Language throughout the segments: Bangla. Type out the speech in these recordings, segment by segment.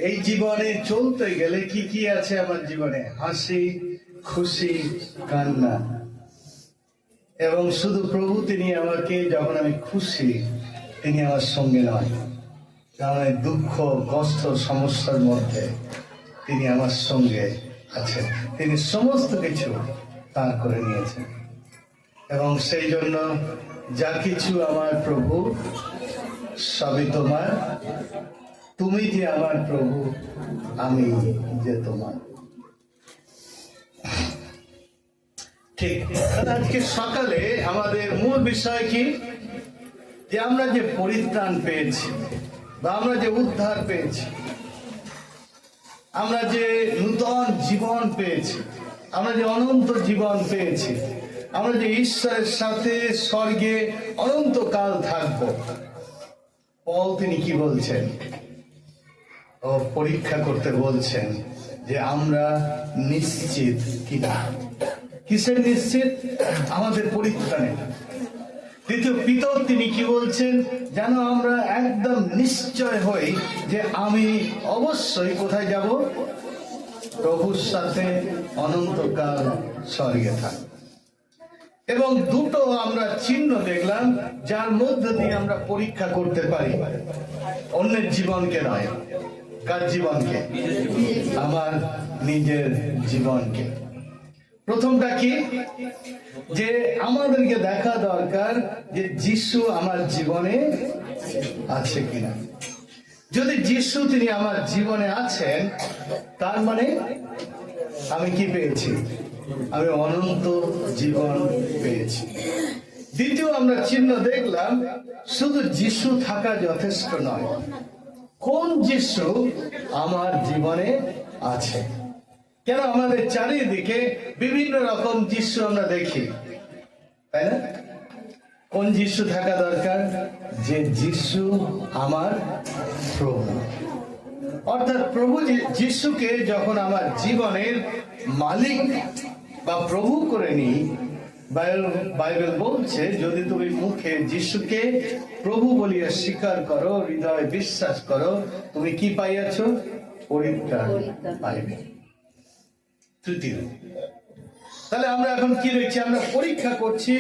এই জীবনে চলতে গেলে কি কি আছে আমার জীবনে? হাসি, খুশি, কান্না। এবং শুধু প্রভু তিনি আমাকে, যখন আমি খুশি তিনি আমার সঙ্গে নয়, কারণ দুঃখ, কষ্ট, সমস্যার মধ্যে তিনি আমার সঙ্গে আছেন। তিনি সমস্ত কিছু পার করে নিয়েছেন। এবং সেই জন্য যা কিছু আমার প্রভু, সবই তোমার। তুমি যে আমার প্রভু, আমি যে তোমার। ঠিক। আজকে সকালে আমাদের মূল বিষয় কি? যে আমরা যে পরিত্রাণ পেয়েছি, বা আমরা যে উদ্ধার পেয়েছি, আমরা যে নূতন জীবন পেয়েছি, আমরা যে অনন্ত জীবন পেয়েছি, আমরা যে ঈশ্বরের সাথে স্বর্গে অনন্তকাল থাকব। পল তিনি কি বলছেন? ও পরীক্ষা করতে বলছেন যে আমরা নিশ্চিত কিনা। কিসের নিশ্চিত? আমাদের পরিত্রাণে। দ্বিতীয় পিতর তিনি কি বলছেন? যেন আমরা একদম নিশ্চয় হই যে আমি অবশ্যই কোথায় যাব? প্রভুর সাথে অনন্তকাল স্বর্গে থাকব। এবং দুটো আমরা চিহ্ন দেখলাম যার মধ্যে দিয়ে আমরা পরীক্ষা করতে পারি অন্যের জীবনকে নয়। কার জীবনকে? আমার নিজের জীবনকে। প্রথমটা কি? যে আমাদেরকে দেখা দরকার যে যিশু আমার জীবনে আছে কিনা। যদি যিশু তিনি আমার জীবনে আছেন, তার মানে আমি কি পেয়েছি? আমি অনন্ত জীবন পেয়েছি। দ্বিতীয় আমরা চিহ্ন দেখলাম, শুধু যিশু থাকা যথেষ্ট নয়, কোন যিশু আমার জীবনে আছে। কেন আমাদের চারিদিকে বিভিন্ন রকম যিশু আমরা দেখি, তাই না? কোন যিশু থাকা দরকার? যে যিশু আমার প্রভু। অর্থাৎ প্রভু যিশুকে যখন আমার জীবনের মালিক বা প্রভু করে নিই, বাইবেল বলছে যদি তুমি মুখে যিশুকে প্রভু বলিয়া স্বীকার করো, হৃদয়ে বিশ্বাস করো, তুমি কি পাইয়াছ? পরিত্রাণ পাইবে। তৃতীয়, তাহলে আমরা এখন কি দেখছি? আমরা পরীক্ষা করছি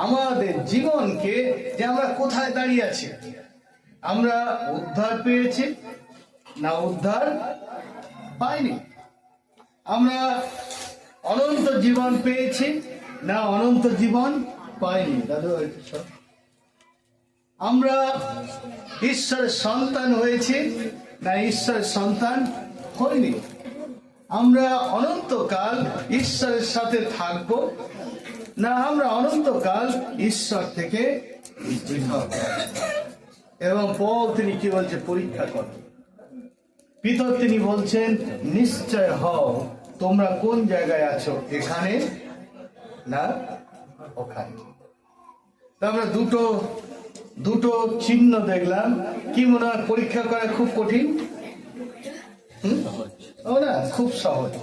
আমাদের জীবনকে, যে আমরা কোথায় দাঁড়িয়ে আছি। আমরা উদ্ধার পেয়েছি না উদ্ধার পাইনি? আমরা অনন্ত জীবন পেয়েছি না অনন্ত জীবন পাইনি? দাদু, আমরা ঈশ্বরের সন্তান হয়েছি না ঈশ্বরের সন্তান হইনি? আমরা অনন্তকাল ঈশ্বরের সাথে থাকব না আমরা অনন্তকাল ঈশ্বর থেকে পৃথক? এবং পল তিনি কি বলছে? পরীক্ষা করো। পিতর তিনি বলছেন নিশ্চয় হও তোমরা কোন জায়গায় আছো, এখানে না ওখানে। আমরা দুটো চিহ্ন দেখলাম। কি মনে হয় পরীক্ষা করা খুব কঠিন? ও না, খুব সহজ।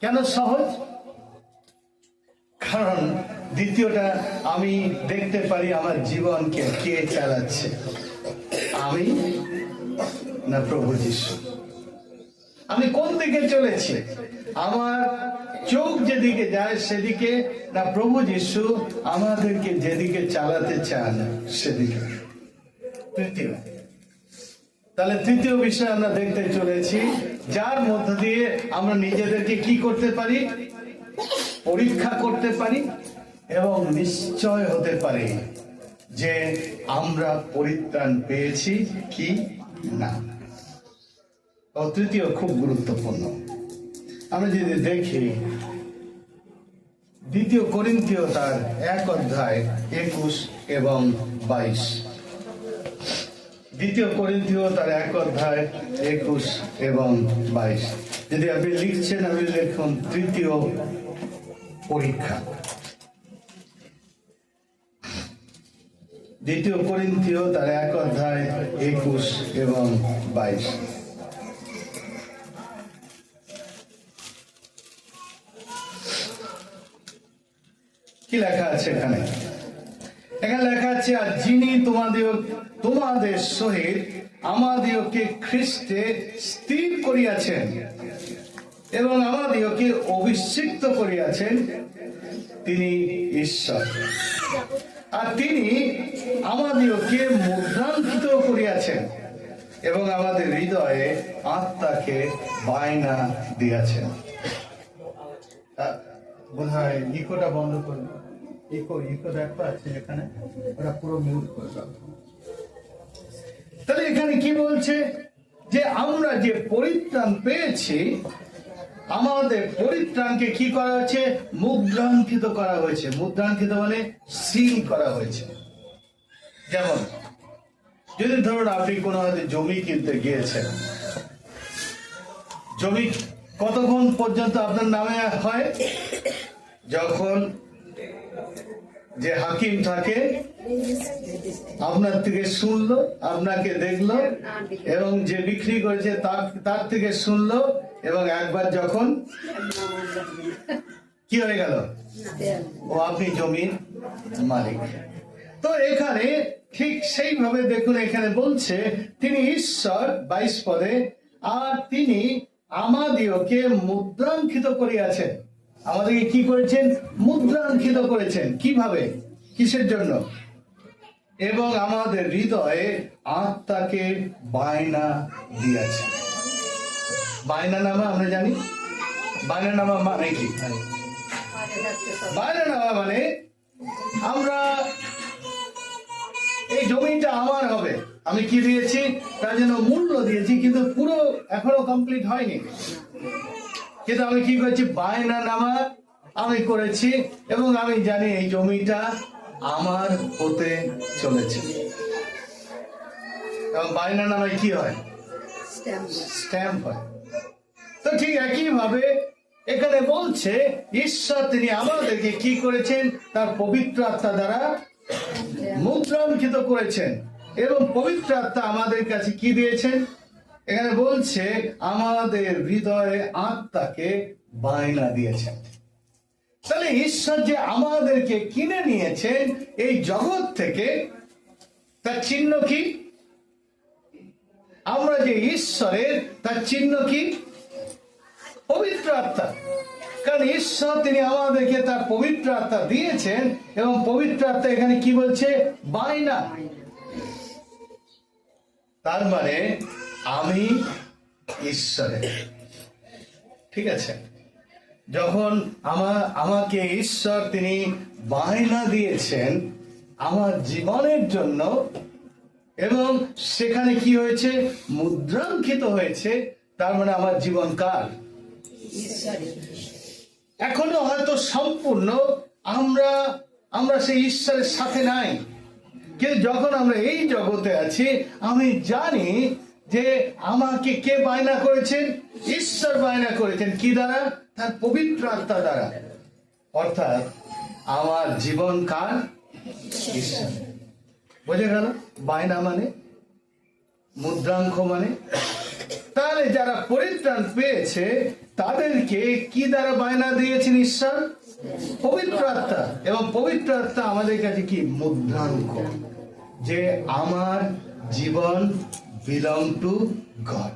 কেন সহজ? কারণ দ্বিতীয়টা, আমি দেখতে পারি আমার জীবনকে কে চালাচ্ছে, আমি না প্রভু যিশু। আমি কোন দিকে চলেছি? আমার চোখ যেদিকে যায় সেদিকে, না প্রভু যিশু আমাদেরকে যেদিকে চালাতে চান সেদিকে? তৃতীয়, তাহলে তৃতীয় বিষয় আমরা দেখতে চলেছি, যার মধ্য দিয়ে আমরা নিজেদেরকে কি করতে পারি? পরীক্ষা করতে পারি এবং নিশ্চয় হতে পারি যে আমরা পরিত্রাণ পেয়েছি কি না। তৃতীয় খুব গুরুত্বপূর্ণ। আমরা যদি দেখি 2 করিন্থীয় তার 1 অধ্যায় 21 এবং 22। 2 করিন্থীয় তার 1 অধ্যায় 21 এবং 22। যদি আপনি লিখছেন, আপনি লিখুন তৃতীয় পরীক্ষা। 2 করিন্থীয় তার 1 অধ্যায় 21 এবং 22। কি লেখা আছে এখানে? এখানে লেখা আছে, আর যিনি তোমাদের সহিত আমাদিওকে খ্রিস্টে স্থির করিয়াছেন এবং আমাদিওকে অভিষিক্ত করিয়াছেন, তিনি ঈশ্বর। আর তিনি আমাদিওকে মুদ্রাঙ্কিত করিয়াছেন এবং আমাদের হৃদয়ে আত্মাকে বায়না দিয়াছেন। বোধ হয় ইকোটা বন্ধ করবে, ইকো ব্যাপার আছে এখানে, ওটা পুরো মিউট করবে। তাহলে এখানে কি বলছে, যে আমরা যে পরিত্রাণ পেয়েছি, আমাদের পরিত্রাণকে কি করা হয়েছে, মুদ্রাঙ্কিত করা হয়েছে। মুদ্রাঙ্কিত মানে সিল করা হয়েছে। যেমন যদি ধরুন আপনি কোনো হয়তো জমি কিনতে গিয়েছেন, জমি কতক্ষণ পর্যন্ত আপনার নামে হয়, যখন যে হাকিম থাকে আপনার থেকে শুনলো, আপনাকে দেখলো, এবং যে বিক্রি করেছে তার থেকে শুনলো, এবং একবার যখন কি হয়ে গেল, ও আপনি জমির মালিক। তো এখানে ঠিক সেইভাবে দেখুন, এখানে বলছে তিনি ঈশ্বর 22 পদে, আর তিনি আমাদিওকে মুদ্রাঙ্কিত করিয়াছেন। আমাদেরকে কি করেছেন, মুদ্রাঙ্কিত করেছেন। কিভাবে, কিসের জন্য, এবং আমাদের হৃদয়ে আত্মাকে বায়না দিয়েছে। বায়না নামা আমরা জানি, বায়না নামা মানে কি, বায়না নামা মানে আমরা এই জমিটা আমার হবে, আমি কি দিয়েছি, তার জন্য মূল্য দিয়েছি, কিন্তু পুরো এখনো কমপ্লিট হয়নি, কিন্তু আমি কি করেছি, বায়না নামা আমি করেছি, এবং আমি জানি এই জমিটা আমার হতে চলেছে। এবং বায়না নামায় কি হয়, স্ট্যাম্প হয়। তো ঠিক একই ভাবে এখানে বলছে ঈশ্বর তিনি আমাদেরকে কি করেছেন, তার পবিত্র আত্মা দ্বারা মুদ্রাঙ্কিত করেছেন, এবং পবিত্র আত্মা আমাদের কাছে কি দিয়েছেন, এখানে বলছে আমাদের হৃদয়ে আত্মাকে বায়না দিয়েছেন। তাহলে ঈশ্বর যে আমাদেরকে কিনে নিয়েছেন এই জগৎ থেকে, তার চিহ্ন কি, আমরা যে ঈশ্বরের, তার চিহ্ন কি, পবিত্র আত্মা। কারণ ঈশ্বর তিনি আমাদেরকে তার পবিত্র আত্মা দিয়েছেন, এবং পবিত্র আত্মা এখানে কি বলছে, বায়না। তার মানে আমি ঈশ্বরের, ঠিক আছে। যখন আমাকে ঈশ্বর তিনি বায়না দিয়েছেন আমার জীবনের জন্য, এবং সেখানে কি হয়েছে, মুদ্রাঙ্কিত হয়েছে, তার মানে আমার জীবন কার, এখনো হয়তো সম্পূর্ণ আমরা সেই ঈশ্বরের সাথে নাই, কিন্তু যখন আমরা এই জগতে আছি, আমি জানি যে আমাকে কে বায়না করেছেন, ঈশ্বর বায়না করেছেন। কি দ্বারা, তার পবিত্র আত্মা দ্বারা। অর্থাৎ আমার জীবন কার, ঈশ্বর। বোঝা গেল, বায়না মানে, মুদ্রাঙ্ক মানে। তাহলে যারা পরিত্রাণ পেয়েছে তাদেরকে কি দ্বারা বায়না দিয়েছেন ঈশ্বর, পবিত্র আত্মা। এবং পবিত্র আত্মা আমাদের কাছে কি, মুদ্রাঙ্ক, যে আমার জীবন বিলং টু গড।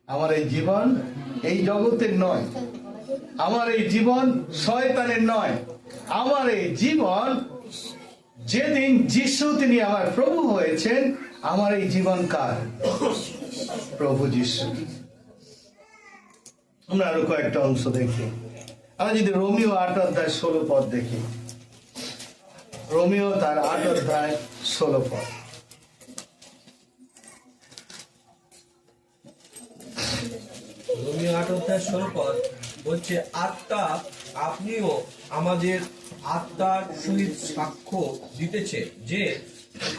আমার এই জীবন এই জগতের নয়, আমার এই জীবন শয়তানের নয়, আমার এই জীবন যেদিন যিশু তিনি আমার প্রভু হয়েছেন, আমার এই জীবন কার, প্রভু যিশু। আমরা আরো কয়েকটা অংশ দেখি। আমরা যদি রোমিও 8 অধ্যায় 16 পদ দেখি, রোমিও তার 8 অধ্যায় 16 পদ। রোমিও 8 অধ্যায় 16 পদ বলছে, আত্মা আপনিও আমাদের আত্মার সহিত সাক্ষ্য দিতেছে যে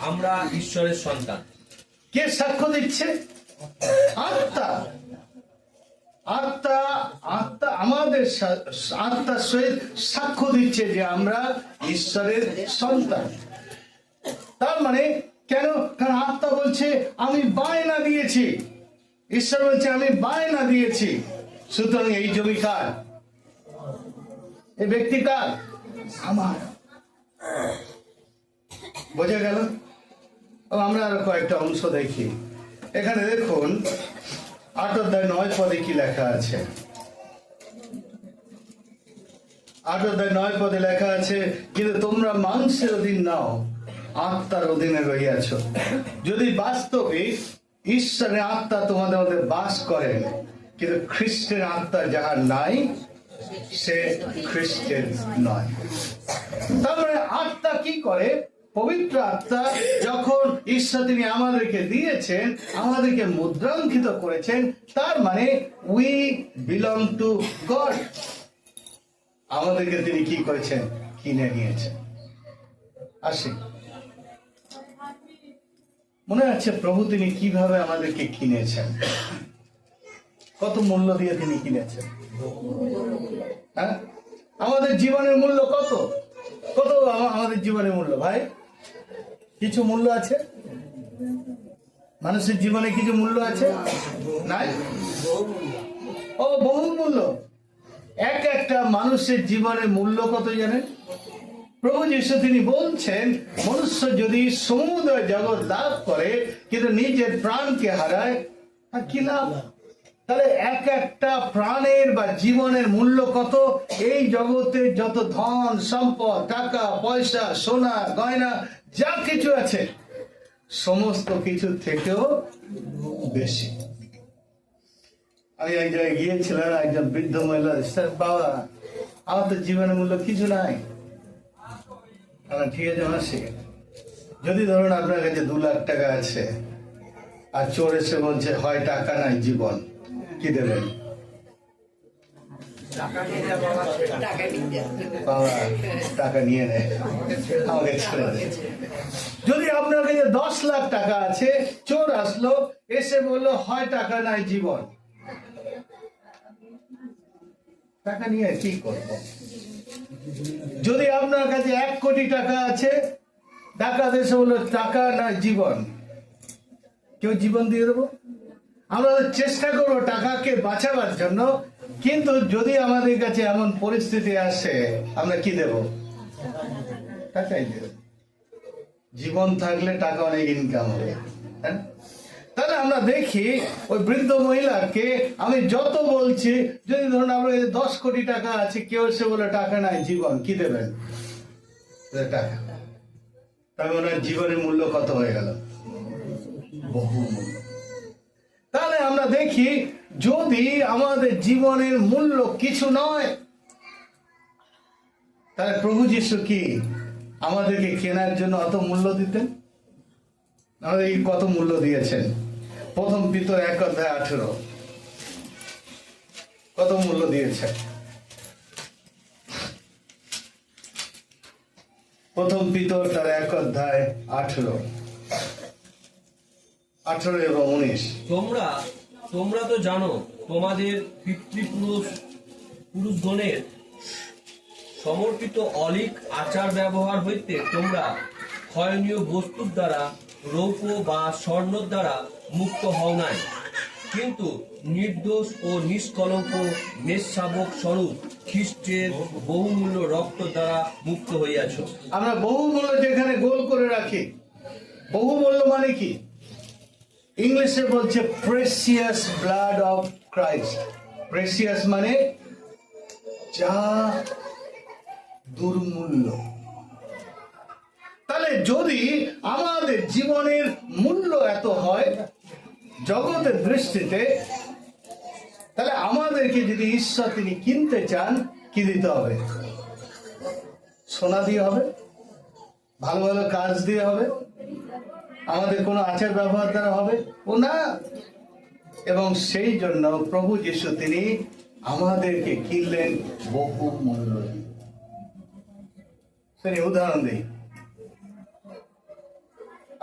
আমরা ঈশ্বরের সন্তান। কে সাক্ষ্য দিচ্ছে, আত্মা। আত্মা আত্মা আমাদের আত্মার সহিত সাক্ষ্য দিচ্ছে যে আমরা ঈশ্বরের সন্তান। তার মানে কেন, কারণ আত্মা বলছে আমি বায়না দিয়েছি, ঈশ্বর বলছে আমি বায়না দিয়েছি। সুতরাং এই জমি কার, এই ব্যক্তি কার, আমার। বোঝা গেল? আমরা আরো কয়েকটা অংশ দেখি। এখানে দেখুন 8 অধ্যায় 9 পদে কি লেখা আছে। 8 অধ্যায় 9 পদে লেখা আছে, কিন্তু তোমরা মাংসের অধীন নাও, আত্মার অধীনে রহিয়াছ। যদি বাস্তবিক ঈশ্বরের আত্মা তোমাদের মধ্যে বাস করেন, কিন্তু খ্রিস্টের আত্মা যাহার নাই সে খ্রিস্টের নয়। তারপরে আত্মা কি করে? পবিত্র আত্মা যখন ঈশ্বর তিনি আমাদেরকে দিয়েছেন, আমাদেরকে মুদ্রাঙ্কিত করেছেন, তার মানে উই বিলং টু গড। আমাদেরকে তিনি কি করেছেন? কিনে নিয়েছেন। আসি, মনে আছে প্রভু তিনি কিভাবে আমাদেরকে কিনেছেন? কত মূল্য দিয়ে তিনি কিনেছেন? হ্যাঁ, আমাদের জীবনের মূল্য কত? কত আমাদের জীবনের মূল্য? ভাই, কিছু মূল্য আছে? মানুষের জীবনে কিছু মূল্য আছে? নাই? ও, বহু মূল্য। একটা মানুষের জীবনের মূল্য কত জানেন? প্রভু যীশু তিনি বলছেন, মনুষ্য যদি সমুদ্র জগৎ লাভ করে কিন্তু নিজের প্রাণকে হারায়, আর কি লাভ? তাহলে একটা প্রাণের বা জীবনের মূল্য কত? এই জগতে যত ধন সম্পদ, টাকা পয়সা, সোনা গয়না যা কিছু আছে, সমস্ত কিছুর থেকেও বেশি। আমি এক জায়গায় গিয়েছিলাম, একজন বৃদ্ধ মহিলা, বাবা আমার তো জীবনের মূল্য কিছু নাই। ঠিক আছে মাসি, যদি ধরুন আপনার কাছে 2 লাখ টাকা আছে আর চোর এসে বলছে হয় টাকা নাই জীবন, কি দেবেন? বাবা টাকা নিয়ে নেয়, আমাকে ছেড়ে দে। যদি আপনার কাছে 10 লাখ টাকা আছে, চোর আসলো এসে বললো হয় টাকা নাই জীবন, টাকা নিয়ে কি করবো? যদি আপনার কাছে 1 কোটি টাকা আছে, ডাকাত এসে বললো টাকা না জীবন, কেউ জীবন দিয়ে দেবো? আমরা চেষ্টা করবো টাকাকে বাঁচাবার জন্য, কিন্তু যদি আমাদের কাছে এমন পরিস্থিতি আসে, আমরা কি দেব? টাকাই দেব। জীবন থাকলে টাকা অনেক ইনকাম হবে। তাহলে আমরা দেখি ওই বৃদ্ধ মহিলাকে আমি যত বলছি, যদি ধরুন আমরা 10 কোটি টাকা আছে, কেউ এসে বলে টাকা নাই জীবন, কি দেবেন? টাকা। তবে ওনার জীবনের মূল্য কত হয়ে গেল? বহু মূল্য। তাহলে আমরা দেখি, যদি আমাদের জীবনের মূল্য কিছু নয়, তাহলে প্রভু যীশু কি আমাদেরকে কেনার জন্য অত মূল্য দিতেন? আমাদের কত মূল্য দিয়েছেন? 1 পিতর 1 অধ্যায় 18 কত মূল্য দিয়েছেন? 1 পিতর তার 1 অধ্যায় 18 এবং 19। তোমরা তো জানো, তোমাদের পুরুষগণের সমর্পিত অলিক আচার ব্যবহার হইতে তোমরা ক্ষয়নীয় বস্তুর দ্বারা, রৌপ্য বা স্বর্ণ দ্বারা মুক্ত হও নাই, কিন্তু নির্দোষ ও নিষ্কলঙ্ক মেষশাবক স্বরূপ খ্রিস্টের বহুমূল্য রক্ত দ্বারা মুক্ত হইয়াছ। আমরা বহুমূল্য যেখানে গোল করে রাখি, বহুমূল্য মানে কি? ইংলিশে বলছে precious blood of Christ. Precious মানে যা দুর্মূল্য। তাহলে যদি আমাদের জীবনের মূল্য এত হয় জগতের দৃষ্টিতে, তাহলে আমাদেরকে যদি ঈশ্বর তিনি কিনতে চান, কি দিতে হবে? সোনা দিয়ে হবে? ভালো ভালো কাজ দিয়ে হবে? আমাদের কোনো আচার ব্যবহার দ্বারা হবে? ও না। এবং সেই জন্য প্রভু যীশু তিনি আমাদেরকে কিনলেন বহু মূল্য দিয়ে। সেটা উদাহরণ দিই,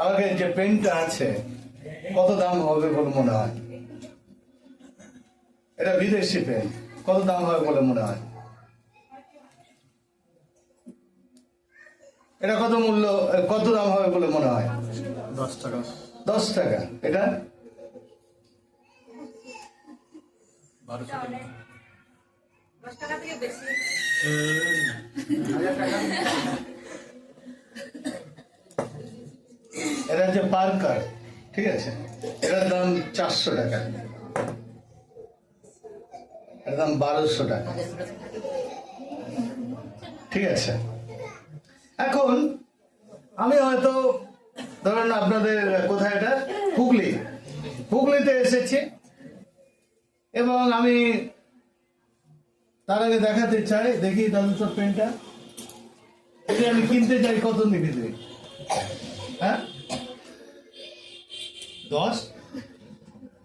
আমাকে যে পেনটা আছে কত দাম হবে বলে মনে হয়? এটা বিদেশি পেন, কত দাম হবে বলে মনে হয়? এটা কত মূল্য, কত দাম হবে বলে মনে হয়? 10 টাকা। 10 টাকা। এটা 12 টাকা। 10 টাকা থেকে বেশি। 1000 টাকা। এটা হচ্ছে পার্কার, ঠিক আছে, এটার দাম 400 টাকা, এটার দাম 1200 টাকা, ঠিক আছে। এখন আমি হয়তো ধরুন আপনাদের কোথায় এটা হুগলিতে এসেছি এবং আমি তার আগে দেখাতে চাই, দেখি দাদু তোর পেনটা, যদি আমি কিনতে চাই কত নিবি তুই? হ্যাঁ 10,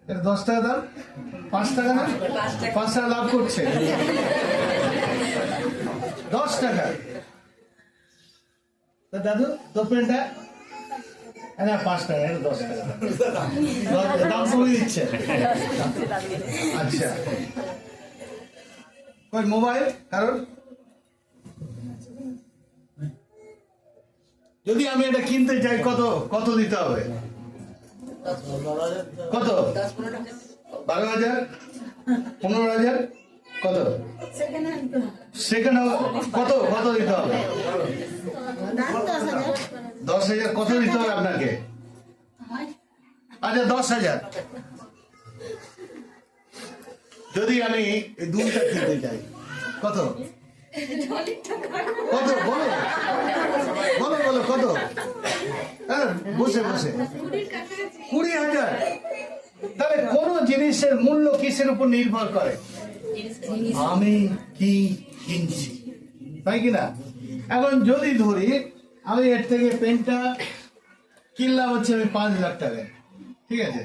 এটা 10 টাকা দাম, 5 টাকা না, 5 টাকা লাভ করছে, 10 টাকা। তা দাদু তোর পেনটা, না 5 টাকা, এটা 10 টাকা দাম কমে দিচ্ছে। আচ্ছা, কই মোবাইল কারণ যদি আমি এটা কিনতে চাই কত দিতে হবে? কত? 12,000, 15,000, কত? সেকেন্ড কত দিতে হবে? 10,000 কত দিতে হবে আপনাকে? আচ্ছা 10,000। যদি আমি এই দুইটা কিনতে চাই কত? কত বলো কত? হ্যাঁ, বসে 20,000। তাহলে কোন জিনিসের মূল্য কিসের উপর নির্ভর করে? আমি কি কিনছি, তাই কিনা? এখন যদি ধরি আমি এর থেকে পেনটা কিনলাম হচ্ছে আমি 5 লাখ টাকায়, ঠিক আছে,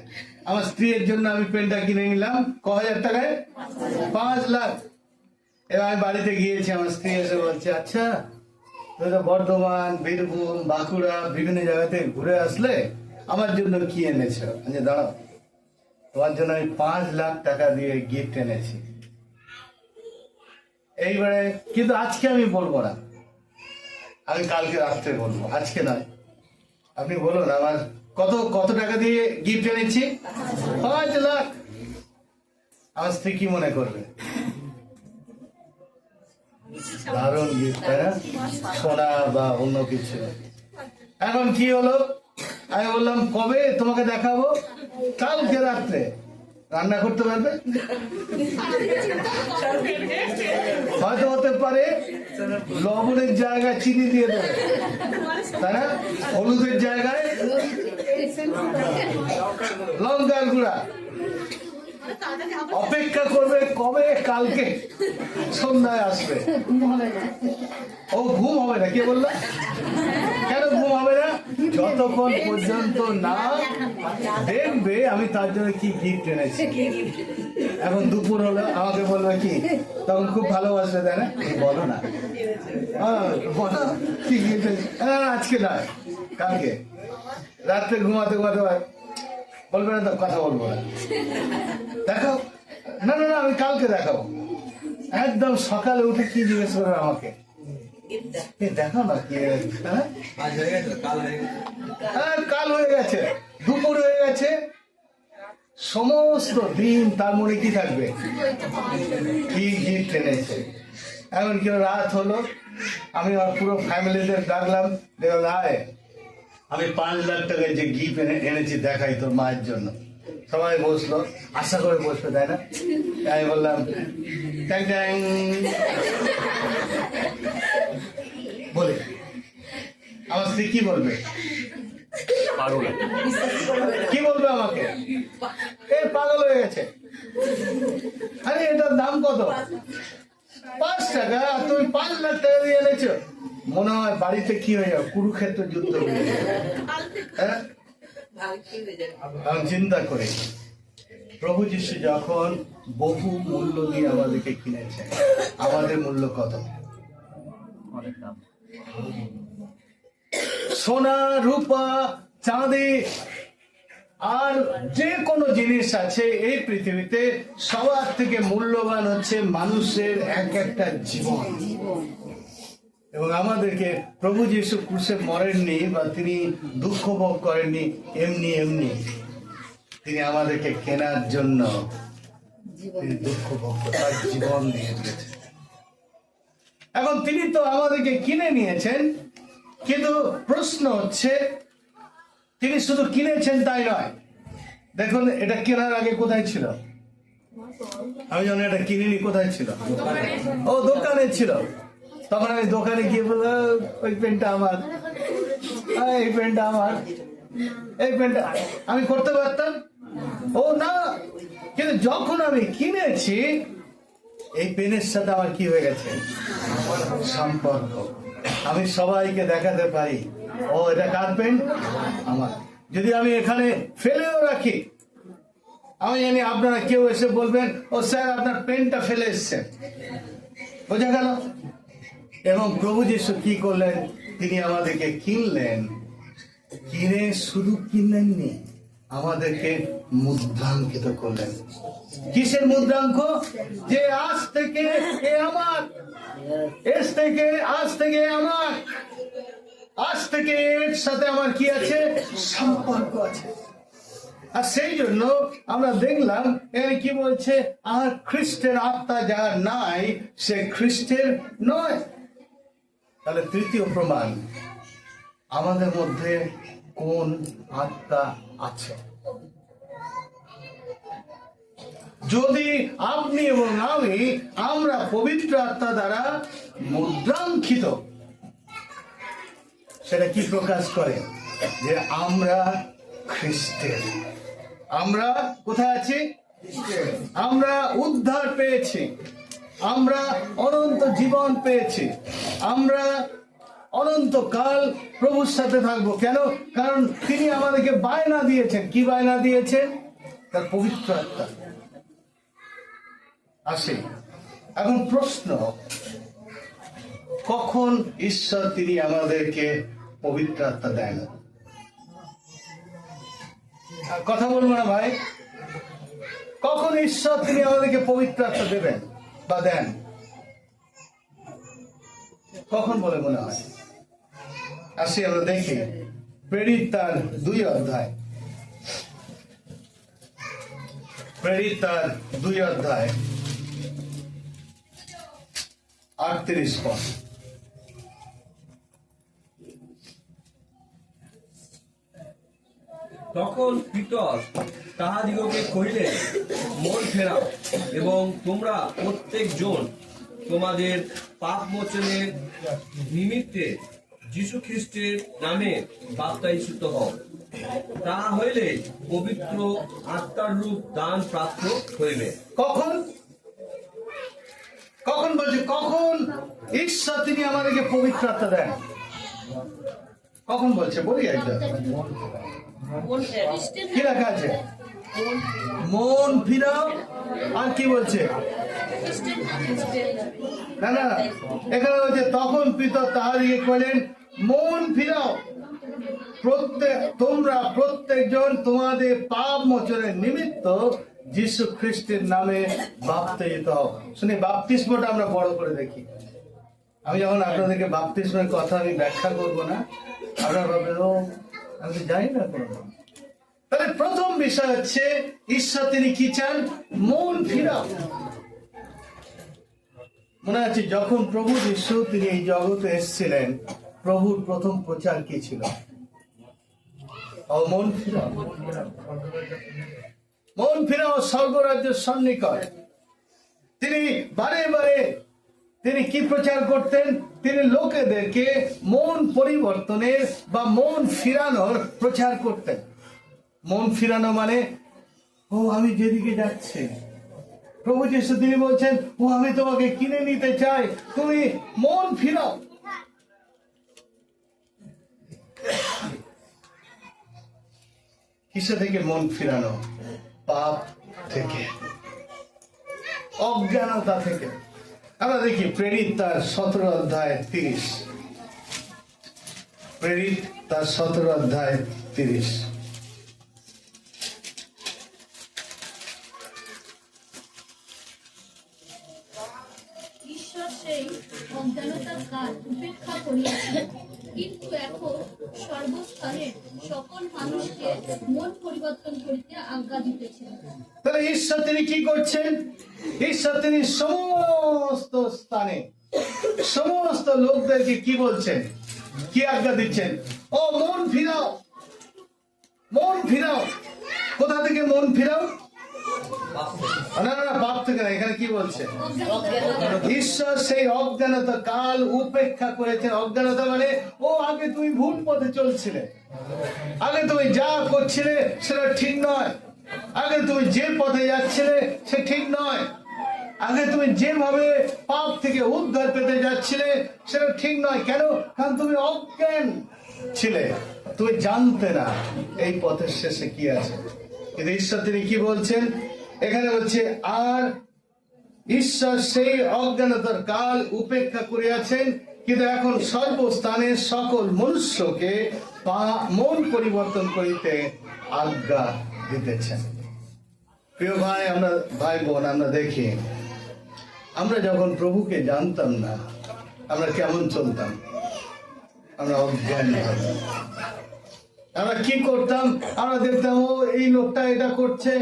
আমার স্ত্রীর জন্য আমি পেনটা কিনে নিলাম ক হাজার টাকায়? 5 লাখ। এবার আমি বাড়িতে গিয়েছি, আমার স্ত্রী এসে বলছে, আচ্ছা তুমি তো বর্ধমান, বীরভূম, বাঁকুড়া বিভিন্ন জায়গাতে ঘুরে আসলে, আমার জন্য কি এনেছো? দাঁড়াও, তোমার জন্য আমি 5 লাখ টাকা দিয়ে গিফট এনেছি। এইবারে কিন্তু আজকে আমি বলবো না, আমি কালকে রাত্রে বলবো, আজকে নয়। আপনি বলুন আমার কত টাকা দিয়ে গিফট এনেছি? 5 লাখ। আমার স্ত্রী কি মনে করবে? দারুণ গিফট, তাই না? সোনা বা অন্য কিছু। এখন কি হলো, আমি বললাম কবে তোমাকে দেখাবো? কালকে রাত্রে। রান্না করতে পারবে? হয়তো হতে পারে লবণের জায়গায় চিনি দিয়ে দেবে, তাই না? হলুদের জায়গায় লঙ্কার গুঁড়া। অপেক্ষা করবে কবে? কালকে সন্ধ্যায় আসবে। ও ঘুম হবে না, কে বললো? কেন ঘুম হবে না? যতক্ষণ পর্যন্ত না দেখবে আমি তার জন্য কি গিফট এনেছি। এখন দুপুর হলো, আমাকে বলবে কি, তখন খুব ভালোবাসবে, তাই না? বলো না, বলো কি গিফট? আজকে নয়, কালকে রাত্রে ঘুমাতে বলবে না তো, কথা বলবো না, দেখাও না, আমি কালকে দেখাবো। একদম সকালে উঠে কি জিজ্ঞেস করবে আমাকে? দেখাও না কি, কাল হয়ে গেছে, দুপুর হয়ে গেছে, সমস্ত দিন তার মনে কি থাকবে? কি গিফট এনেছে। এখন কি রাত হলো, আমি আমার পুরো ফ্যামিলিদের ডাকলাম, দেখলাম আয় আমি 5 লাখ টাকায় যে গিফট এনেছি দেখাই তোর মায়ের জন্য। সবাই বসলো, আশা করে বসবে, তাই না? আমি বললাম ট্যাং ট্যাং বলে, আমার স্ত্রী কি বলবে? কি বলবে আমাকে? এ পাগল হয়ে গেছে। আরে এটার দাম কত? 5 টাকা, তুমি 5 লাখ টাকা দিয়ে এনেছো। মনে হয় বাড়িতে কি হয়ে যাবে, কুরুক্ষেত্র যুদ্ধ হয়ে যাবে। হ্যাঁ, চিন্তা করে প্রভু যিশু যখন বহু মূল্য দিয়ে আমাদেরকে কিনেছে, আমাদের মূল্য কত? সোনা, রূপা, চাঁদি আর যে কোনো জিনিস আছে এই পৃথিবীতে, সবার থেকে মূল্যবান হচ্ছে মানুষের একটা জীবন। এবং আমাদেরকে প্রভু যীশু ক্রুশে মরেননি বা তিনি দুঃখ ভোগ করেননি এমনি, তিনি আমাদেরকে কেনার জন্য তিনি দুঃখ ভোগ তার জীবন দিয়ে দিয়েছেন। এখন তিনি তো আমাদেরকে কিনে নিয়েছেন, কিন্তু প্রশ্ন হচ্ছে তিনি শুধু কিনেছেন তাই নয়। দেখুন এটা কেনার আগে কোথায় ছিল? আমি যখন এটা কিনিনি কোথায় ছিল? ও দোকানে ছিল। তখন আমি দোকানে গিয়ে বললাম ওই পেনটা আমার, এই পেনটা আমার, এই পেনটা আমি করতে পারতাম। ও না, কিন্তু যখন আমি কিনেছি এই পেনের সাথে আমার কি হয়ে গেছে? সম্পর্ক। আমি সবাইকে দেখাতে পারি ও এটা কার পেন? আমার। যদি আমি এখানে ফেলেও রাখি, আমি জানি আপনারা কেউ এসে বলবেন ও স্যার আপনার পেনটা ফেলে এসছেন, বোঝা গেল? এবং প্রভু যিশু কি করলেন? তিনি আমাদেরকে কিনলেন, কিনে শুধু কিনলেননি, আমাদেরকে মুদ্রাঙ্কিত করলেন। কিসের মুদ্রাঙ্ক? যে আজ থেকে এ আমার, আজ থেকে আমার, আজ থেকে এর সাথে আমার কি আছে? সম্পর্ক আছে। আর সেই জন্য আমরা দেখলাম এখানে কি বলছে? আর খ্রিস্টের আত্মা যার নাই সে খ্রিস্টের নয়। তাহলে তৃতীয় প্রমাণ, আমাদের মধ্যে কোন আত্মা আছে? যদি আপনি এবং আমি আমরা পবিত্র আত্মা দ্বারা মুদ্রাঙ্কিত, সেটা কি প্রকাশ করে? যে আমরা খ্রিস্টের। আমরা কোথায় আছি? আমরা উদ্ধার পেয়েছি, আমরা অনন্ত জীবন পেয়েছি, আমরা অনন্তকাল প্রভুর সাথে থাকবো। কেন? কারণ তিনি আমাদেরকে বায়না দিয়েছেন। কি বায়না দিয়েছেন? তার পবিত্র আত্মা। আসে এখন প্রশ্ন, কখন ঈশ্বর তিনি আমাদেরকে পবিত্র আত্মা দেন? কথা বলবো না ভাই? কখন ঈশ্বর তিনি আমাদেরকে পবিত্র আত্মা দেবেন বা দেন? কখন বলে মনে হয়? আসি আমরা দেখি প্রেরিত তার 2 অধ্যায়, প্রেরিত তার 2 অধ্যায় 38 পদ। তখন পিতর তাহাদিগকে কহিলেন, মন ফেরাও এবং তোমরা প্রত্যেকজন তোমাদের পাপ মোচনের নিমিত্তে যীশু খ্রিস্টের নামে বাপ্তাইসিত হও, তাহা হইলে পবিত্র আত্মার রূপ দান প্রাপ্ত হইবে। কখন? কখন বলছে? কখন ঈশ্বর তিনি আমাদেরকে পবিত্র আত্মা দেন? কখন বলছে? বলি একটা, কি লেখা আছে? মন ফিরাও। আর কি বলছে? না না, এখানে বলছে তখন পিতর তাহাদিগকে কহিলেন, মন ফিরাও, তোমরা প্রত্যেকজন তোমাদের পাপ মোচনের নিমিত্ত যীশু খ্রিস্টের নামে বাপ্তিস্ম হও। শুনি, বাপ্তিস্মটা আমরা বড় করে দেখি। আমি যখন আপনাদেরকে বাপ্তিস্মের কথা আমি ব্যাখ্যা করব না, আপনারা ভাববেন ও আমি তো জানি না কোনো। তাহলে প্রথম বিষয় হচ্ছে ঈশ্বর তিনি কি চান? মন ফিরাও। মনে আছে যখন প্রভু যিশু তিনি এই জগতে এসেছিলেন, প্রভুর প্রথম প্রচার কি ছিল? ও মন ফিরাও, মন ফিরাও, স্বর্গরাজ্য সন্নিকট। তিনি বারে বারে তিনি কি প্রচার করতেন? তিনি লোকেদেরকে মন পরিবর্তনের বা মন ফিরানোর প্রচার করতেন। মন ফিরানো মানে ও আমি যেদিকে যাচ্ছি, প্রভু যিশু তিনি বলছেন ও আমি তোমাকে কিনে নিতে চাই, তুমি মন ফিরাও। কিসে থেকে মন ফিরানো? পাপ থেকে, অজ্ঞানতা থেকে। আমরা দেখি প্রেরিত তার 17 অধ্যায় 30, প্রেরিত তার 17 অধ্যায় 30। ঈশ্বর সেই অজ্ঞানতার কাল উপেক্ষা করিয়াছেন, কিন্তু এখন সর্বস্তরের সকল মানুষকে মন পরিবর্তন করিতে আজ্ঞা দিতেছেন। তাহলে ঈশ্বর তিনি কি করছেন? ঈশ্বর তিনি সমস্ত স্থানে সমস্ত লোকদেরকে কি বলছেন? কি আজ্ঞা দিচ্ছেন? ও মন ফিরাও। মন ফিরাও। কোথা থেকে মন ফিরাও? পাপ থেকে। না না না, পাপ থেকে না। এখানে কি বলছে? ঈশ্বর সেই অজ্ঞানতা কাল উপেক্ষা করেছেন। অজ্ঞানতা মানে ও আগে তুমি ভুল পথে চলছিলে, আগে তুমি যা করছিলে সেটা ঠিক নয়, আগে তুমি যে পথে যাচ্ছিলে সে ঠিক নয়, আগে তুমি যেভাবে পাপ থেকে উদ্ধার পেতে যাচ্ছিলে সেটা ঠিক নয়। কেন? কারণ তুমি অজ্ঞান ছিলে, তুমি জানতে না এই পথের শেষে কি আছে। কিন্তু ঈশ্বর তিনি কি বলছেন এখানে? বলছে আর ঈশ্বর সেই অজ্ঞানতার কাল উপেক্ষা করিয়াছেন, কিন্তু এখন সর্বস্থানে সকল মনুষ্যকে মন পরিবর্তন করিতে আজ্ঞা দিতেছেন। প্রিয় ভাই, আমরা ভাই বোন, আমরা দেখি আমরা যখন প্রভুকে জানতাম না আমরা কেমন চলতাম? আমরা অজ্ঞান হতাম। আমরা কি করতাম? আমরা দেখতাম ও এই লোকটা এটা করছে,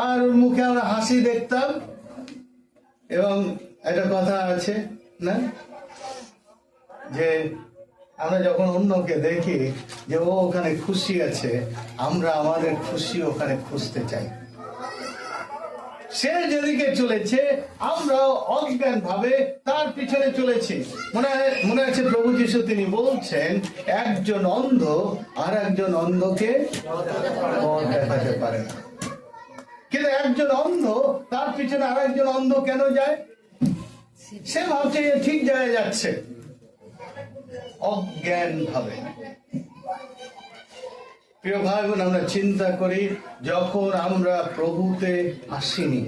আর ওর মুখে আমরা হাসি দেখতাম। এবং একটা কথা আছে না, যে আমরা যখন অন্যকে দেখি যে ও ওখানে খুশি আছে, আমরা আমাদের খুশি ওখানে খুঁজতে চাই। সে যেদিকে চলেছে আমরাও অজ্ঞান ভাবে তার পিছনে চলেছি। মনে আছে প্রভু যীশু তিনি বলছেন, একজন অন্ধ আর একজন অন্ধকে পথ দেখাতে পারে না। কিন্তু একজন অন্ধ তার পিছনে আর একজন অন্ধ কেন যায়? সে ভাবছে ঠিক জায়গায় যাচ্ছে, অজ্ঞান ভাবে। প্রিয় ভাই বোন, আমরা চিন্তা করি যখন আমরা প্রভুতে আসিনি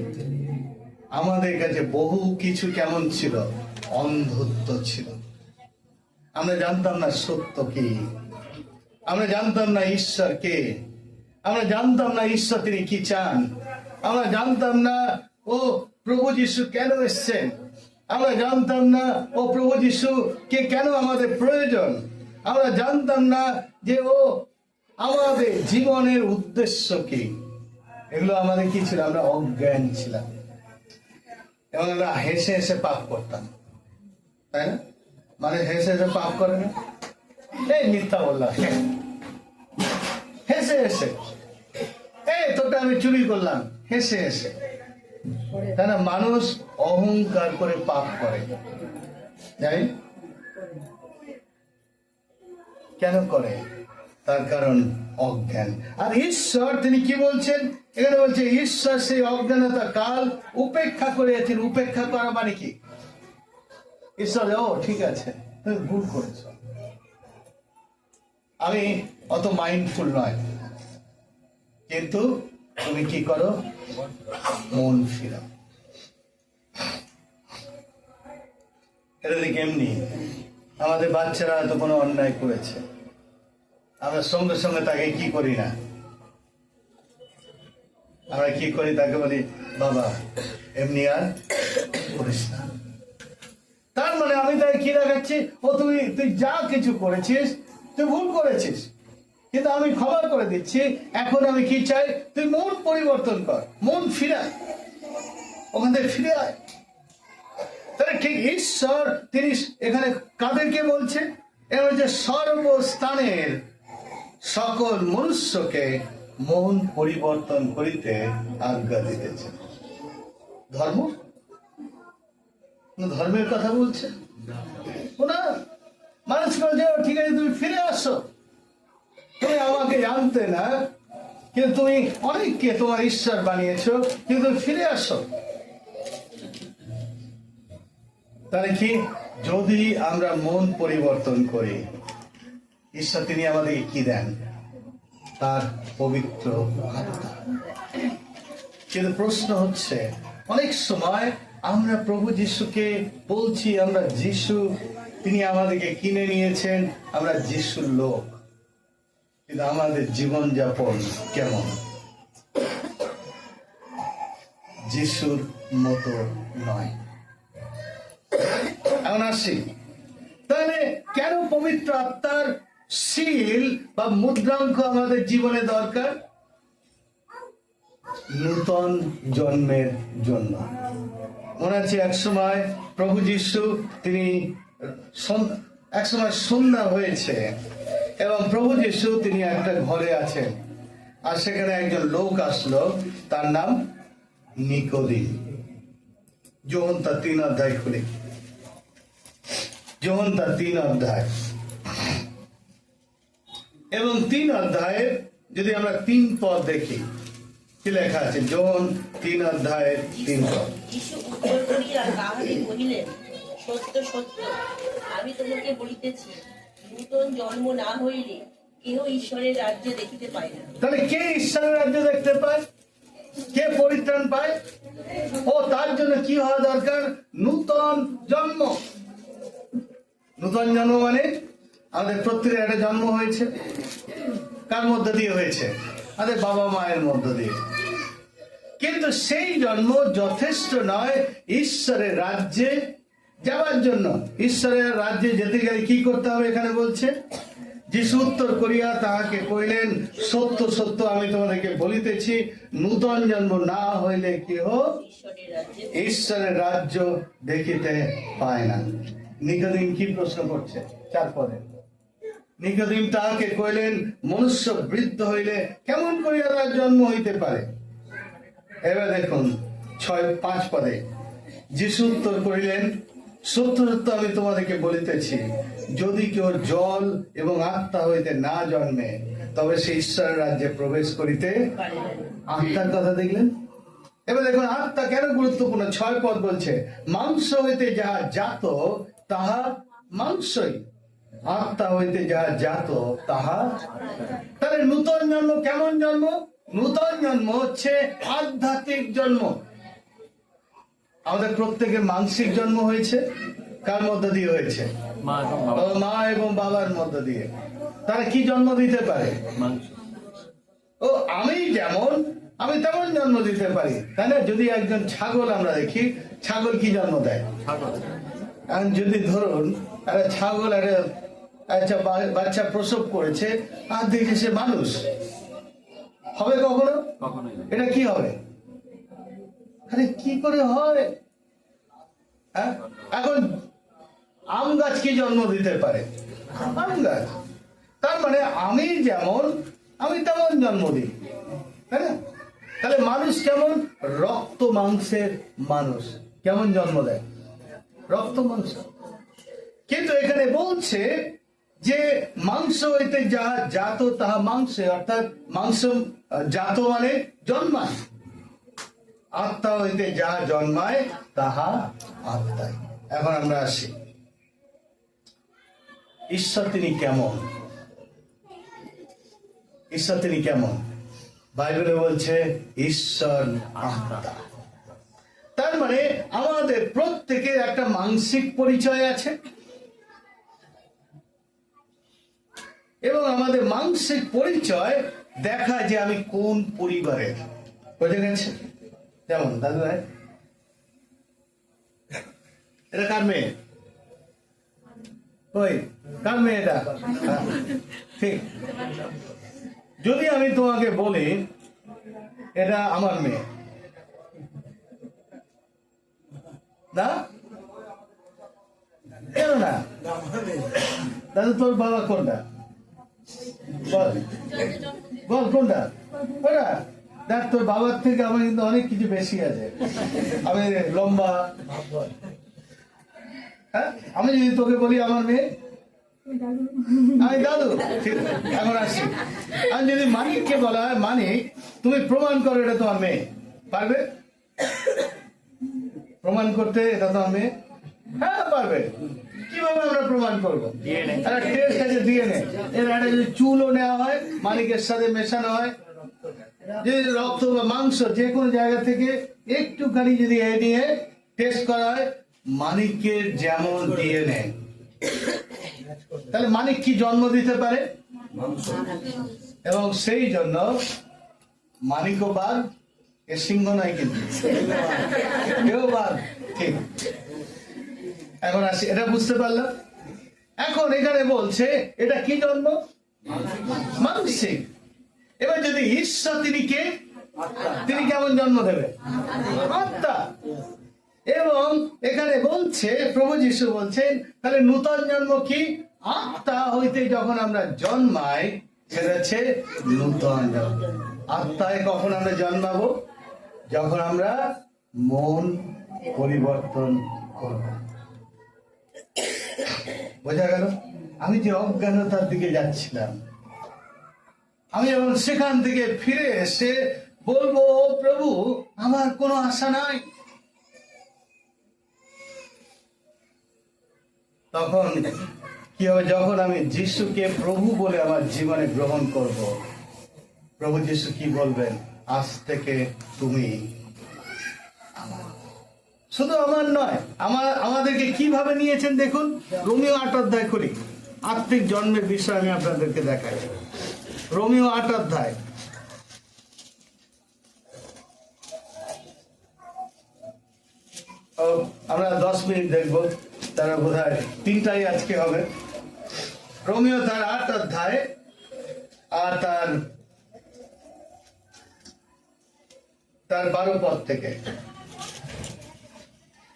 আমাদের কাছে বহু কিছু কেমন ছিল? অন্ধত্ব ছিল। আমরা জানতাম না সত্য কি, আমরা জানতাম না ঈশ্বর কে, আমরা জানতাম না ঈশ্বর তিনি কি চান, আমরা জানতাম না ও প্রভু যীশু কেন এসছেন, আমরা জানতাম না ও প্রভু যীশু কে কেন আমাদের প্রয়োজন, আমরা জানতাম না যে ও আমাদের জীবনের উদ্দেশ্য কি। এগুলো আমাদের কি ছিল? আমরা অজ্ঞান ছিলাম এবং আমরা হেসে হেসে পাপ করতাম, তাই না? মানে হেসে হেসে পাপ করে না, এই মিথ্যা বললাম, হেসে হেসে, এই তোটা আমি চুরি করলাম, হেসে হেসে, তাই না? মানুষ অহংকার করে পাপ করে, জানি কেন করে? তার কারণ অজ্ঞান। আর ঈশ্বর তিনি কি বলছেন এখানে? বলছে ঈশ্বর সেই অজ্ঞানতা কাল উপেক্ষা করিয়াছেন। উপেক্ষা করা মানে কি? ঈশ্বর ও ঠিক আছে, তুমি ভুল করেছ, আমি অত মাইন্ডফুল নয়, কিন্তু তুমি কি করো? মন ফিরাও। এটা দেখে এমনি আমাদের বাচ্চারা হয়তো কোনো অন্যায় করেছে, আমরা সঙ্গে সঙ্গে তাকে কি করি না, আমরা কি করি? তাকে বলি বাবা এমনি আর করিস না। তার মানে আমি তাকে কি দেখাচ্ছি? ও তুই যা কিছু করেছিস তুই ভুল করেছিস, কিন্তু আমি ক্ষমা করে দিচ্ছি। এখন আমি কি চাই? তুই মন পরিবর্তন কর, মন ফিরায়, ওখান থেকে ফিরে আয়। তাহলে ঠিক ঈশ্বর তিনি এখানে কাদেরকে বলছে? এবার যে সর্বস্থানের সকল মনুষ্যকে মন পরিবর্তন করিতে আজ্ঞা দিতেছে। ধর্ম? ধর্মের কথা বলছে না। মানুষ বলছে ঠিক আছে তুমি ফিরে আসো, তুমি আমাকে জানতে না কিন্তু তুমি অনেককে তোমার ঈশ্বর বানিয়েছো, কিন্তু তুমি ফিরে আসো। তাহলে কি? যদি আমরা মন পরিবর্তন করি ঈশ্বর তিনি আমাদেরকে কি দেন? তার পবিত্র আত্মা। কিন্তু প্রশ্ন হচ্ছে অনেক সময় আমরা প্রভু যিশুকে বলছি আমরা যিশু, তিনি আমাদেরকে কিনে নিয়েছেন, আমরা যিশুর লোক, কিন্তু আমাদের জীবনযাপন কেমন? যিশুর মতো নয়। এখন আসি, তাহলে কেন পবিত্র আত্মার শীল বা মুদ্রাঙ্ক আমাদের জীবনে দরকার? নূতন জন্মের জন্য। মনে আছে একসময় প্রভু যীশু তিনি একসময় সন্ধ্যা হয়েছে এবং প্রভু যিশু তিনি একটা ঘরে আছেন, আর সেখানে একজন লোক আসলো, তার নাম নিকোদিম। যোহন তার 3 অধ্যায় খুলি, যোহন তার 3 অধ্যায় এবং 3 অধ্যায়ে যদি আমরা 3 পদ দেখি, কি লেখা আছে? যোহন 3 অধ্যায়ের 3 পদ। যিশু উত্তর করিয়া তাহারে কহিলেন, সত্য সত্য আমি তোমাকে বলিতেছি, নূতন জন্ম না হইলে কেহ ঈশ্বরের রাজ্য দেখিতে পায় না। তাহলে কে ঈশ্বরের রাজ্য দেখতে পায়? কে পরিত্রাণ পায়? ও তার জন্য কি হওয়া দরকার? নূতন জন্ম। নূতন জন্ম মানে আমাদের প্রত্যেকের একটা জন্ম হয়েছে। কার মধ্য দিয়ে হয়েছে? আমাদের বাবা মায়ের মধ্য দিয়ে। কিন্তু সেই জন্ম যথেষ্ট নয় ঈশ্বরের রাজ্যে যাওয়ার জন্য। ঈশ্বরের রাজ্যে যেতে গেলে কি করতে হবে এখানে বলছে? যিশু উত্তর করিয়া তাহাকে কইলেন, সত্য সত্য আমি তোমাদেরকে বলিতেছি, নূতন জন্ম না হইলে কেহ ঈশ্বরের রাজ্যে ঈশ্বরের রাজ্য দেখিতে পায় না। নিকোদিম কি প্রশ্ন করছে? 4 পদে। নিকোদিম তাহাকে কইলেন, মনুষ্য বৃদ্ধ হইলে কেমন করিয়া তার জন্ম হইতে পারে? এবার দেখুন 5 পদে। যিশু উত্তর করিলেন, সত্য সত্য আমি তোমাদেরকে বলিতেছি, যদি কেউ জল এবং আত্মা হইতে না জন্মে তবে সে ঈশ্বরের রাজ্যে প্রবেশ করিতে পারে না। আত্মার কথা দেখলেন। এবার দেখুন আত্মা কেন গুরুত্বপূর্ণ। 6 পদ বলছে, মাংস হইতে যাহা জাত তাহা মাংসই, আত্মা হইতে যাহা জাত তাহা। তাহলে নূতন জন্ম কেমন জন্ম? নূতন জন্ম হচ্ছে আধ্যাত্মিক জন্ম। আমাদের প্রত্যেকের মানসিক জন্ম হয়েছে, কার মধ্য দিয়ে হয়েছে? মা এবং বাবা। মা এবং বাবার মধ্য দিয়ে। তারা কি জন্ম দিতে পারে? মাংস। ও আমি যেমন আমি তেমন জন্ম দিতে পারি, তাই না? যদি একজন ছাগল আমরা দেখি, ছাগল কি জন্ম দেয়? ছাগল। এখন যদি ধরুন একটা ছাগল একটা বাচ্চা প্রসব করেছে, আর দেখি সে মানুষ হবে কখনো? কখনোই না। এটা কি হবে? আরে কি করে হয়? হ্যাঁ, এখন আম গাছ কি জন্ম দিতে পারে? আম গাছ। তার মানে আমি যেমন আমি তেমন জন্ম দিই, তাই না? তাহলে মানুষ কেমন? রক্ত মাংসের মানুষ। কেমন জন্ম দেয়? রক্ত মাংস। কিন্তু এখানে বলছে যে মাংস হইতে যাহা জাত তাহা মাংসে, অর্থাৎ মাংস জাত মানে জন্মায়, আত্মা হইতে যাহা জন্মায় তাহা আত্মায়। এখন আমরা আসি, ঈশ্বর তিনি কেমন? ঈশ্বর তিনি কেমন? বাইবেলে বলছে ঈশ্বর আত্মা। তার মানে আমাদের প্রত্যেকের একটা মানসিক পরিচয় আছে, এবং আমাদের মানসিক পরিচয় দেখা যে আমি কোন পরিবারের। বোঝা গেছে? যেমন দাদু ভাই, এটা কার মেয়ে? ওই কার মেয়ে এটা? ঠিক। যদি আমি তোমাকে বলি এটা আমার মেয়ে, না কেন না? দাদু তোর বাবা কোনটা? বল বল কোনটা? ওটা দেখ, তোর বাবার থেকে আমার কিন্তু অনেক কিছু বেশি আছে। আমি লম্বা, হ্যাঁ? আমি যদি তোকে বলি আমার মেয়ে, আমি দাদু। ঠিক, এখন আসি। আমি যদি মানিককে বলা হয়, মানিক তুমি প্রমাণ করো এটা তোমার মেয়ে, পারবে প্রমাণ করতে এটা তোমার মেয়ে? হ্যাঁ পারবে। কিভাবে আমরা প্রমাণ করবো? একটা টেস্ট আছে ডিএনএ। এর একটা যদি চুলও নেওয়া হয়, মানিকের সাথে মেশানো হয়, যদি রক্ত বা মাংস যে কোনো জায়গা থেকে একটুখানি যদি এ নিয়ে টেস্ট করা হয়, মানিকের যেমন ডিএনএ, তাহলে মানিক কি জন্ম দিতে পারে? এবং সেই জন্য মানিকও বাদ, এ সিংহ নয় কিন্তু, কেউ বাদ। ঠিক। এখন আসি, এটা বুঝতে পারলাম। এখন এখানে বলছে এটা কি জন্ম? মানসিক। এবার যদি ঈশ্বর তিনি কে? তিনি কেমন জন্ম দেবে? আত্মা। এবং এখানে বলছে প্রভু যিশু বলছেন, তাহলে নূতন জন্ম কি? আত্মা হইতে যখন আমরা জন্মাই, সেটা হচ্ছে নূতন জন্ম। আত্মায় কখন আমরা জন্মাবো? যখন আমরা মন পরিবর্তন করব। বোঝা গেল? আমি যে অজ্ঞানতার দিকে যাচ্ছিলাম, আমি যখন সেখান থেকে ফিরে এসে বলবো, ও প্রভু, আমার কোনো আশা নাই, তখন কি হবে? যখন আমি যিশুকে প্রভু বলে আমার জীবনে গ্রহণ করব, প্রভু যিশু কি বলবেন? আজ থেকে তুমি আমার। শুধু আমার নয়, আমাদেরকে কিভাবে নিয়েছেন দেখুন। রোমিও 8 অধ্যায় করি, আত্মিক জন্মের বিষয় আমি আপনাদেরকে দেখাই। রোমিও 8 অধ্যায়, আমরা 10 মিনিট দেখবো, তারা বোধ হয় 3টাই আজকে হবে। রোমিও তার 8 অধ্যায় আর তার 12 পদ থেকে।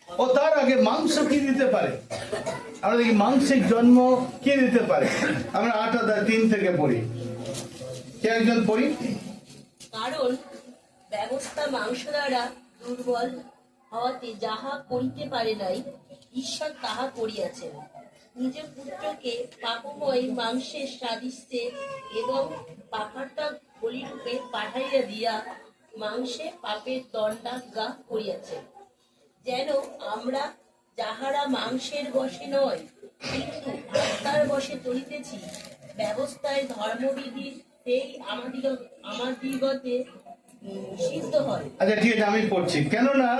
ও তার আগে মাংস কি দিতে পারে? আমরা দেখি মাংসিক জন্ম কি দিতে পারে। আমরা 8 অধ্যায় 3 থেকে পড়ি। কে একজন পড়ি? কারণ ব্যবস্থা মাংস দ্বারা দুর্বল হওয়াতে যাহা করিতে পারে নাই, ঈশ্বর তাহা করিয়াছেন, নিজ পুত্রকে পাপময় মাংসের সাদৃশ্যে এবং পাখাটা বলিরূপে পাঠাইয়া দিয়া মাংসে পাপের দণ্ডাজ্ঞা করিয়াছেন, যেন আমরা যাহারা মাংসের বশে নয় কিন্তু আত্মার বশে চলিতেছি, ব্যবস্থায় ধর্মবিধির সেই আমাদিগতে সিদ্ধ হয়। আচ্ছা ঠিক আছে, আমি পড়ছি। কেননা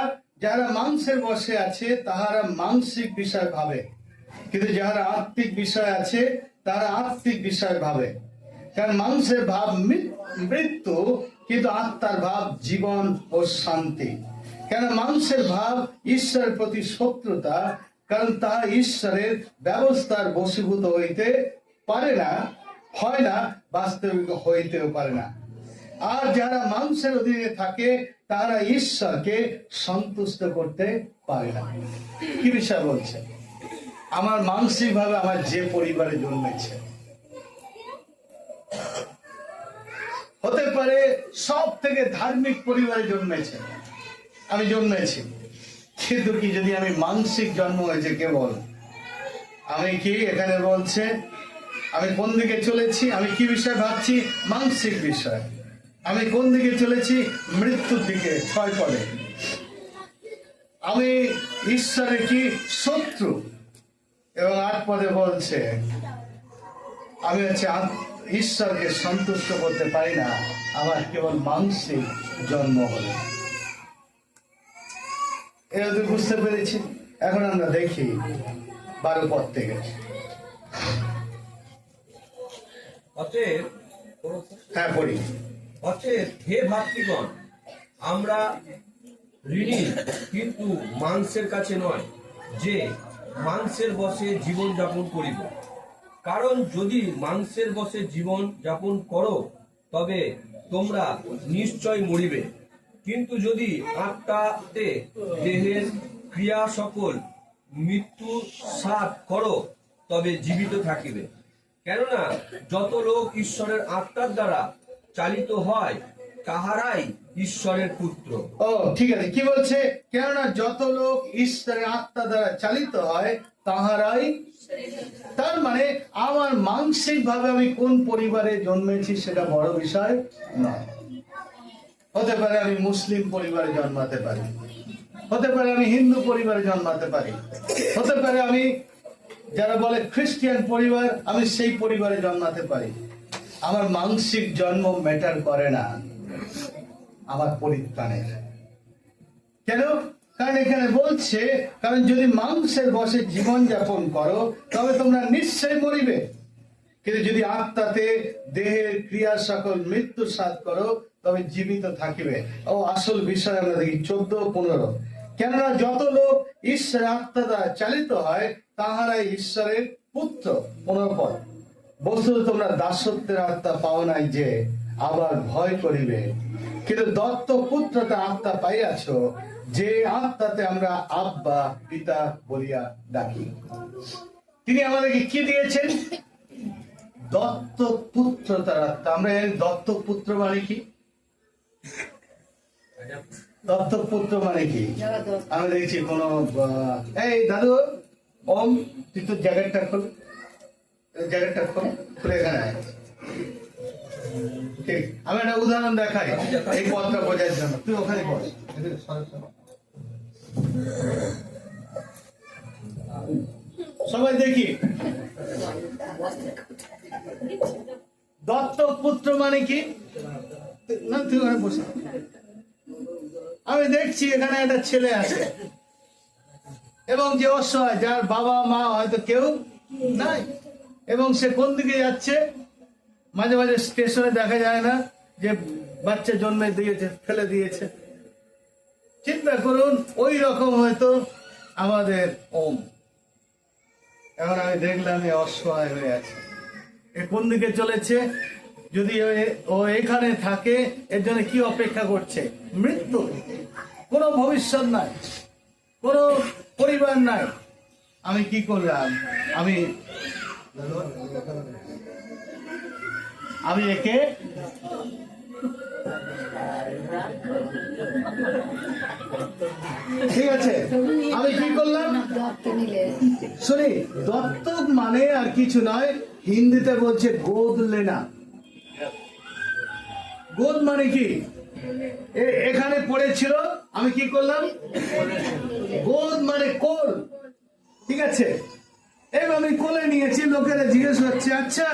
যারা মাংসের বশে আছে তাহারা মাংসিক বিষয় ভাবে, কিন্তু যারা আত্মিক বিষয় আছে তারা আত্মিক বিষয় ভাবে। কারণ মাংসের ভাব মৃত্যু, কিন্তু আত্মার ভাব জীবন ও শান্তি। কেন মাংসের ভাব ঈশ্বরের প্রতি শত্রুতা, কারণ তাহা ঈশ্বরের ব্যবস্থার বশীভূত হইতে পারে না, হয় না, বাস্তবিক হইতেও পারে না। আর যারা মাংসের অধীনে থাকে তারা ঈশ্বরকে সন্তুষ্ট করতে পারে না। কি বিষয় বলছে? আমার মানসিক ভাবে আমার যে পরিবারে জন্মেছে, হতে পারে সব থেকে ধার্মিক পরিবারে জন্মেছে, আমি জন্মেছি, কিন্তু কি যদি আমি মানসিক জন্ম হয়েছে কেবল, আমি কি এখানে বলছে আমি কোন দিকে চলেছি? আমি কি বিষয় ভাবছি? মানসিক বিষয়। আমি কোন দিকে চলেছি? মৃত্যুর দিকে। 6 পদে আমি ঈশ্বরের কি শত্রু, এবং 8 পদে বলছে আমি হচ্ছে ঈশ্বরকে সন্তুষ্ট করতে পারি না, আমার কেবল মানসিক জন্ম হলো। এটা তো বুঝতে পেরেছি। এখন আমরা দেখি 12 পদ থেকে। অতএব হ্যাঁ পড়ি। অতএব হে ভাতৃগণ, আমরা ঋণী কিন্তু মাংসের কাছে নয়, যে মাংসের বশে জীবন যাপন করিব। কারণ যদি মাংসের বশে জীবন যাপন করো, তবে তোমরা নিশ্চয় মরিবে। কিন্তু যদি আত্মাতে দেহের ক্রিয়া সকল মৃত্যু সাধ করো, তবে জীবিত থাকিবে। কেননা যত লোক ঈশ্বরের আত্মার দ্বারা চালিত হয়, তাহারাই ঈশ্বরের পুত্র। ও ঠিক আছে, কি বলছে? কেননা যত লোক ঈশ্বরের আত্মা দ্বারা চালিত হয় তাহারাই। তার মানে আমার মানসিক ভাবে আমি কোন পরিবারে জন্মেছি সেটা বড় বিষয় নয়। হতে পারে আমি মুসলিম পরিবারে জন্মাতে পারি, হতে পারে আমি হিন্দু পরিবারে জন্মাতে পারি, হতে পারে আমি যারা বলে খ্রিস্টান পরিবার, আমি সেই পরিবারে জন্মাতে পারি। আমার মানসিক জন্ম ম্যাটার করে না আমার পরিত্রাণের। কেন? কারণ এখানে বলছে, কারণ যদি মাংসের বশে জীবন যাপন করো তবে তোমরা নিশ্চয় মরিবে, কিন্তু যদি আত্মাতে দেহের ক্রিয়া সকল মৃত্যু সাধ করো তবে জীবিত থাকিবে। ও আসল বিষয় আমরা দেখি 14-15। কেননা যত লোক ঈশ্বরের আত্মা দ্বারা চালিত হয় তাহারাই ঈশ্বরের পুত্র। 15 পদ। বস্তুত তোমরা দাসত্বের আত্মা পাও নাই যে আবার ভয় করিবে, কিন্তু দত্ত পুত্রতা আত্মা পাইয়াছ, যে আত্মাতে আমরা আব্বা পিতা বলিয়া ডাকি। তিনি আমাদেরকে কি দিয়েছেন? দত্তক পুত্র তার আত্মা। আমরা জানি দত্তক পুত্র মানে কি? দত্তক পুত্র মানে কি? আমি দেখছি কোন এই দাদু ওম তুই তোর জ্যাকেটটা খোল, জ্যাকেটটা খোল, খুলে এখানে আয়। ঠিক, আমি একটা উদাহরণ দেখাই এই পথটা বোঝার জন্য। তুই ওখানে বল, সবাই দেখি। দত্তক পুত্র মানে কি? না তুই ওখানে বসে। আমি দেখছি এখানে একটা ছেলে আছে এবং যে অসহায়, যার বাবা মা হয়তো কেউ নাই, এবং সে কোন দিকে যাচ্ছে? মাঝে মাঝে স্টেশনে দেখা যায় না যে বাচ্চা জন্মে দিয়েছে, ফেলে দিয়েছে। চিন্তা করুন, ওই রকম হয়তো আমাদের ওম। এখন আমি দেখলাম এ অসহায় হয়ে আছে, এ কোন দিকে চলেছে? যদি ও এখানে থাকে, এর জন্য কি অপেক্ষা করছে? মৃত্যু। কোনো ভবিষ্যৎ নাই, কোনো পরিবার নাই। আমি কি করলাম? আমি একে ঠিক আছে, আমি কি করলাম? শুনি, দত্তক মানে আর কিছু নয়, হিন্দিতে বলছে গোদ লেনা। গোদ মানে কি? এখানে পড়েছিল, আমি কি করলাম? গোদ মানে কোল, ঠিক আছে? এবার আমি কোলে নিয়েছি, লোকেরা জিজ্ঞেস করছে আচ্ছা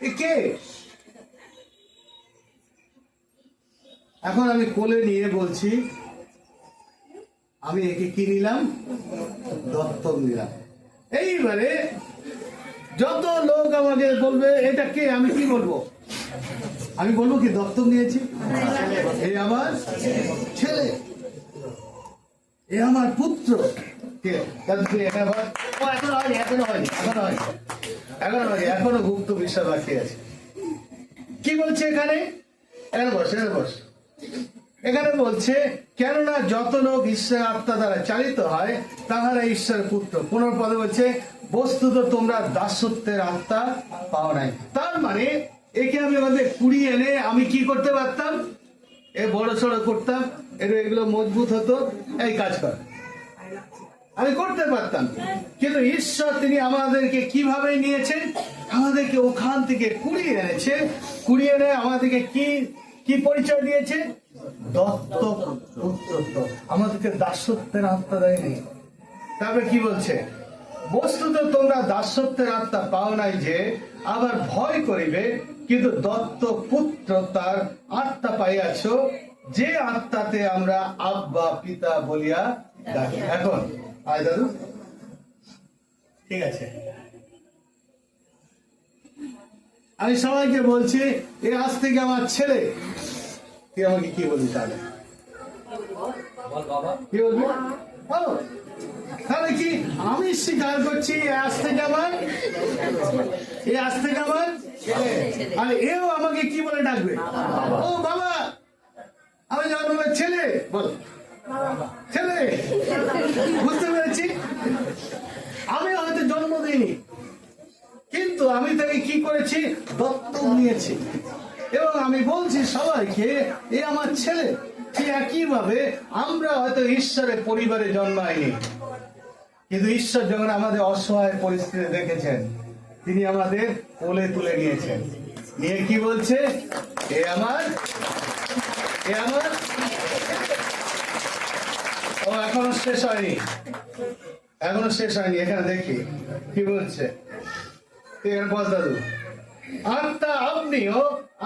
এ কে? এখন আমি কোলে নিয়ে বলছি আমি একে কি নিলাম? দত্তক নিলাম। এইবারে যত লোক আমাকে বলবে এটা কে, আমি কি বলবো? আমি বলবো কি দত্তক নিয়েছি? এই আমার ছেলে, এ আমার পুত্র। এখনো গুপ্ত বিশ্বাস বাকি আছে। কি বলছে এখানে? এখানে বস, এখানে বস। এখানে বলছে কেননা যত লোক ঈশ্বরের আত্মা দ্বারা চালিত হয় তাহারা ঈশ্বরের পুত্র। পুনর পদে বলছে বস্তুত তোমরা দাসত্বের আত্মা পাও নাই। তার মানে একে আমি আমাদের কুড়িয়ে এনে আমি কি করতে পারতাম? এ বড় সড়ো করতাম, এগুলো মজবুত হতো, এই কাজ কর, আমি করতে পারতাম। কিন্তু ঈশ্বর তিনি আমাদেরকে কিভাবে নিয়েছেন? আমাদেরকে ওখান থেকে কুড়িয়ে এনেছে। কুড়িয়ে এনে আমাদেরকে কি কি পরিচয় দিয়েছে? দত্তক পুত্রত্ব। আমাদেরকে দাসত্বের আত্মা দেয়নি। তারপরে কি বলছে? বস্তুত তোমরা দাসত্বের আত্মা পাও নাই যে আবার ভয় করিবে, কিন্তু দত্তক পুত্র তার আত্মা পাইয়াছ, যে আত্মাতে আমরা আব্বা পিতা বলিয়া ডাকি। এখন আয় দাদু, ঠিক আছে, আমি সবাইকে বলছি এ আজ থেকে আমার ছেলে। তুই আমাকে কি বলবি তাহলে? কি বলবি? বলো। তাহলে কি আমি স্বীকার করছি আজ থেকে আমার আর এও আমাকে কি বলে ডাকবে? ও বাবা। আমি যখন বলবো ছেলে, বল ছেলে, বুঝতে পেরেছি? আমি হয়তো জন্ম দিইনি, কিন্তু আমি তাকে কি করেছি? দত্তক নিয়েছি। এবং আমি বলছি সবাইকে এ আমার ছেলে। ঠিক একইভাবে আমরা হয়তো ঈশ্বরের পরিবারে জন্মাইনি, কিন্তু ঈশ্বর যখন আমাদের অসহায় পরিস্থিতি দেখেছেন, তিনি আমাদের কোলে তুলে নিয়েছেন। নিয়ে কি বলছে? এ আমার ও এখনো শেষ হয়নি, এখানে দেখি কি বলছে। বল দাদু, আত্মা আপনিও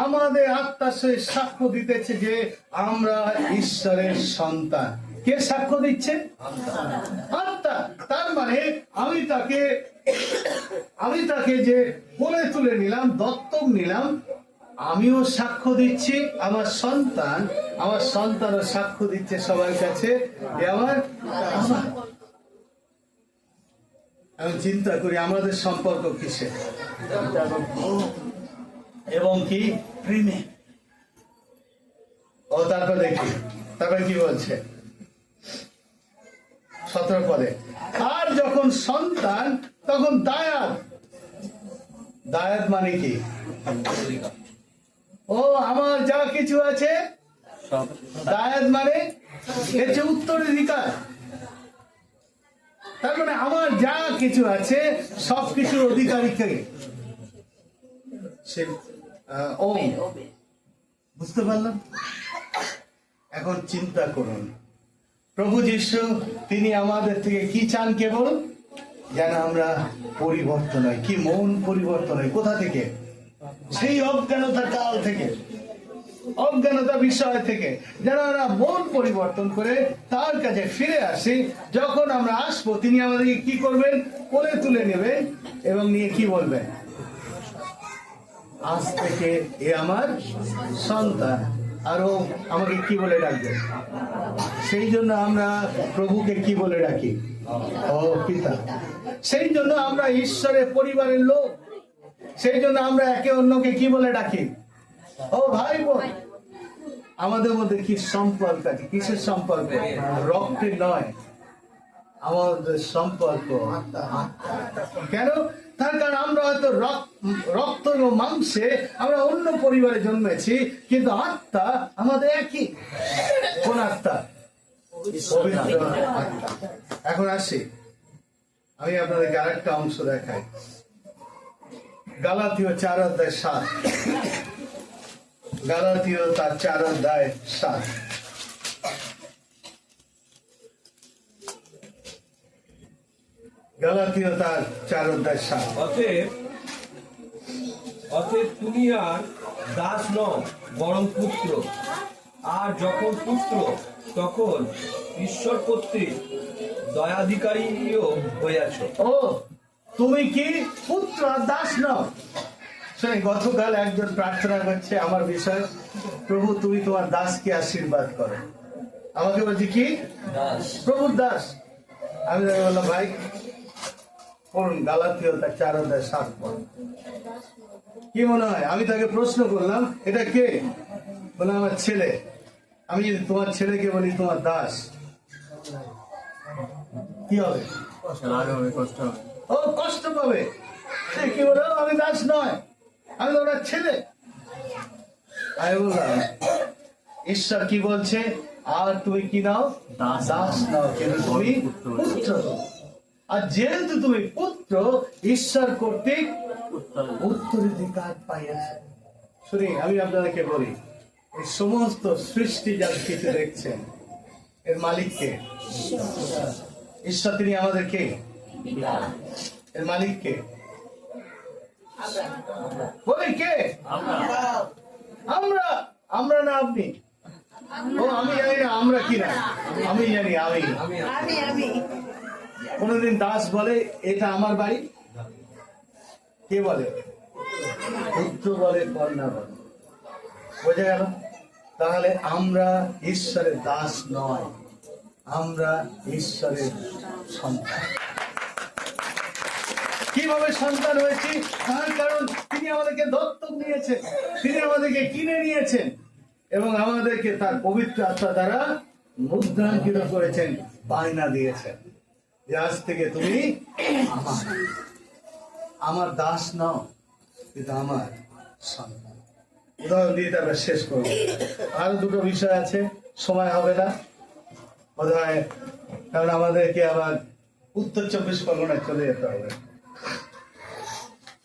আমাদের আত্মার সহিত সাক্ষ্য দিতেছে যে আমরা ঈশ্বরের সন্তান। কে সাক্ষ্য দিচ্ছে? আত্মা। তার মানে আমি তাকে যে কোলে তুলে নিলাম, দত্তক নিলাম, আমিও সাক্ষ্য দিচ্ছি। আমার সন্তানও সাক্ষ্য দিচ্ছে সবার কাছে যে আমার। আমি চিন্তা করি আমাদের সম্পর্ক কিসে এবং কি প্রেমে। ও তারপর দেখি, তারপরে কি বলছে 17 পদে, আর যখন সন্তান তখন দায়াত, দায়াত মানে কি? ও আমার যা কিছু আছে, সব দায়াত মানে হচ্ছে উত্তরাধিকার। তার মানে আমার যা কিছু আছে সব কিছুর অধিকারী কে? সে ওম। বুঝতে পারলাম? এখন চিন্তা করুন, প্রভু যীশু তিনি আমাদের থেকে কি চান? কেবল যেন আমরা পরিবর্তন হয়। কি মন পরিবর্তন হয়? কোথা থেকে? সেই অজ্ঞানতা কাল থেকে, অজ্ঞানতা বিষয় থেকে যেন আমরা মন পরিবর্তন করে তার কাছে ফিরে আসি। যখন আমরা আসবো তিনি আমাদেরকে কি করবেন? কোলে তুলে নেবেন এবং নিয়ে কি বলবেন? আজ থেকে এ আমার সন্তান। আরো আমাকে কি বলে ডাকবেন? সেই জন্য আমরা প্রভুকে কি বলে ডাকি? ও পিতা। সেই জন্য আমরা ঈশ্বরের পরিবারের লোক। সেই জন্য আমরা একে অন্যকে কি বলে ডাকি? ও ভাই বোন। আমাদের মধ্যে কি সম্পর্ক আছে? কিসের সম্পর্ক? রক্তের নয়, আমাদের সম্পর্ক কেন? তার কারণ আমরা হয়তো রক্ত এবং মাংসে আমরা অন্য পরিবারে জন্মেছি, কিন্তু আত্মা আমাদের একই। কোন আত্মা? পবিত্র আত্মা। এখন আসি, আমি আপনাদেরকে আরেকটা অংশ দেখাই। গালাতীয় 4:7। গালাতীয় তার 4:7। গালাতীয় তার 4:7। অতএব তুমি আর দাস নও, বরং পুত্র। আর যখন পুত্র, তখন ঈশ্বর কর্তৃক দয়াধিকারীও হইয়াছ। ও তুমি কি পুত্র আর দাস নও? সেই গতকাল একজন প্রার্থনা করছে আমার বিষয়, প্রভু তুমি তোমার দাসকে আশীর্বাদ করো। আমাকে বলছি কি? প্রভুর দাস। আমি বললাম ভাই পড়ুন গালাতীয় তার 4:7 পড়ুন। কি মনে হয়? আমি তাকে প্রশ্ন করলাম এটা কে? বলে আমার ছেলে। আমি যদি তোমার ছেলেকে বলি তোমার দাস, কি হবে? রাগ হবে, কষ্ট হবে। ও কষ্ট পাবে। সে কি বলে আমি দাস নয়, আমি তো ওনার ছেলে। আমি বললাম ঈশ্বর কি বলছে? আর তুমি কি নাও? দাস নাও, কিন্তু তুমি পুত্র। আর যেহেতু তুমি পুত্র, ঈশ্বর কর্তৃক উত্তরাধিকার পাইয়াছে। শুনি আমি আপনাদেরকে বলি, এই সমস্ত সৃষ্টি যা কিছু দেখছেন এর মালিককে? ঈশ্বর। তিনি আমাদেরকে এর মালিককে বলে কে? আমরা। আমরা না আপনি? ও আমি জানি না আমরা কি না, আমি জানি আমি। কোনদিন দাস বলে এটা আমার বাড়ি? কে বলে? পুত্র বলে, কন্যা বলে। বোঝা গেল? তাহলে আমরা ঈশ্বরের দাস নয়, আমরা ঈশ্বরের সন্তান। কিভাবে সন্তান হয়েছি? তার কারণ তিনি আমাদেরকে দত্তক নিয়েছেন, তিনি আমাদেরকে কিনে নিয়েছেন এবং আমাদেরকে তার পবিত্র আত্মা দ্বারা মুদ্রাঙ্কিত করেছেন, বায়না দিয়েছেন যে আজ থেকে তুমি আমার দাস নও, কিন্তু আমার সন্তান। উদাহরণ দিয়ে আমরা শেষ করব। আরো দুটো বিষয় আছে, সময় হবে না বোধ হয়, কারণ আমাদেরকে আবার উত্তর 24 পরগনায় চলে যেতে হবে।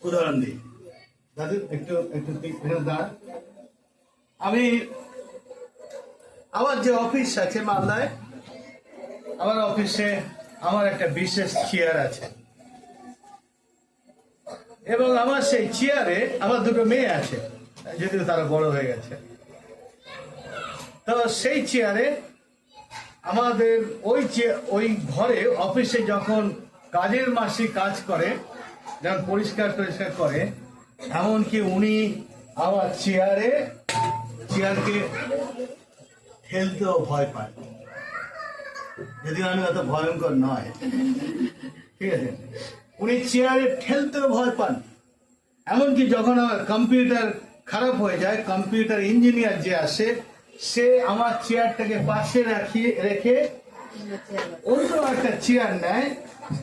উদাহরণ দিই দাদু, একটু একটু দাঁড়ান। আমি আমার যে অফিস আছে মালদায়, আমার অফিসে আমার একটা বিশেষ চেয়ার আছে এবং আমার সেই চেয়ারে আমার দুটো মেয়ে আছে, যদিও তারা বড় হয়ে গেছে। তো সেই চেয়ারে আমাদের ওই ঘরে অফিসে যখন কাজের মাসি কাজ করে, যখন পরিষ্কার টরিষ্কার করে, এমনকি উনি আমার চেয়ারকে ঠেলতেও ভয় পায়, যদিও আমি অত ভয়ঙ্কর নয়, ঠিক আছে? উনি চেয়ারে ঠেলতেও ভয় পান। এমনকি যখন আমার কম্পিউটার খারাপ হয়ে যায়, কম্পিউটার ইঞ্জিনিয়ার যে আসে, সে আমার চেয়ারটাকে পাশে রেখে অন্য একটা চেয়ার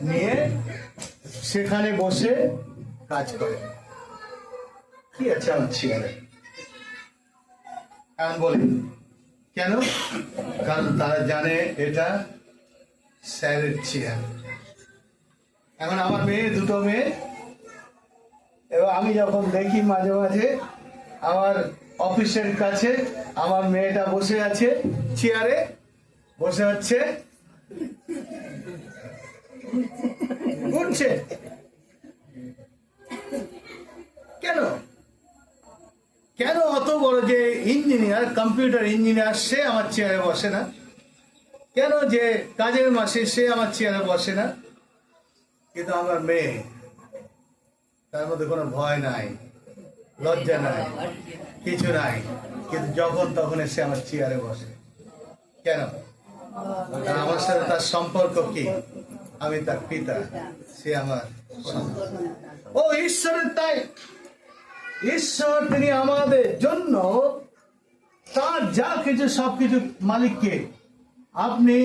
নিয়ে সেখানে বসে কাজ করে। কি আছে আমার চেয়ারে? এখন বলেন কেন? কারণ তারা জানে এটা স্যারের চেয়ার। এখন আমার মেয়ে, দুটো মেয়ে, এবং আমি যখন দেখি মাঝে মাঝে আমার অফিসের কাছে আমার মেয়েটা বসে আছে চেয়ারে, বসে হচ্ছে ঘুরছে। কেন? কেন অত বড় যে ইঞ্জিনিয়ার, কম্পিউটার ইঞ্জিনিয়ার, সে আমার চেয়ারে বসে না? কেন যে কাজের মাসে সে আমার চেয়ারে বসে না? কিন্তু আমার মেয়ে, তার মধ্যে কোনো ভয় নাই, লজ্জা নাই, কিছু নাই, কিন্তু যখন তখন এসে আমার চেয়ারে বসে। কেন? কারণ আমার সাথে তার সম্পর্ক কি? আমি তার পিতা, সে আমার সন্তান। ও ঈশ্বরের তাই ঈশ্বর, তিনি আমাদের জন্য তার যা কিছু সবকিছু মালিককে। আপনি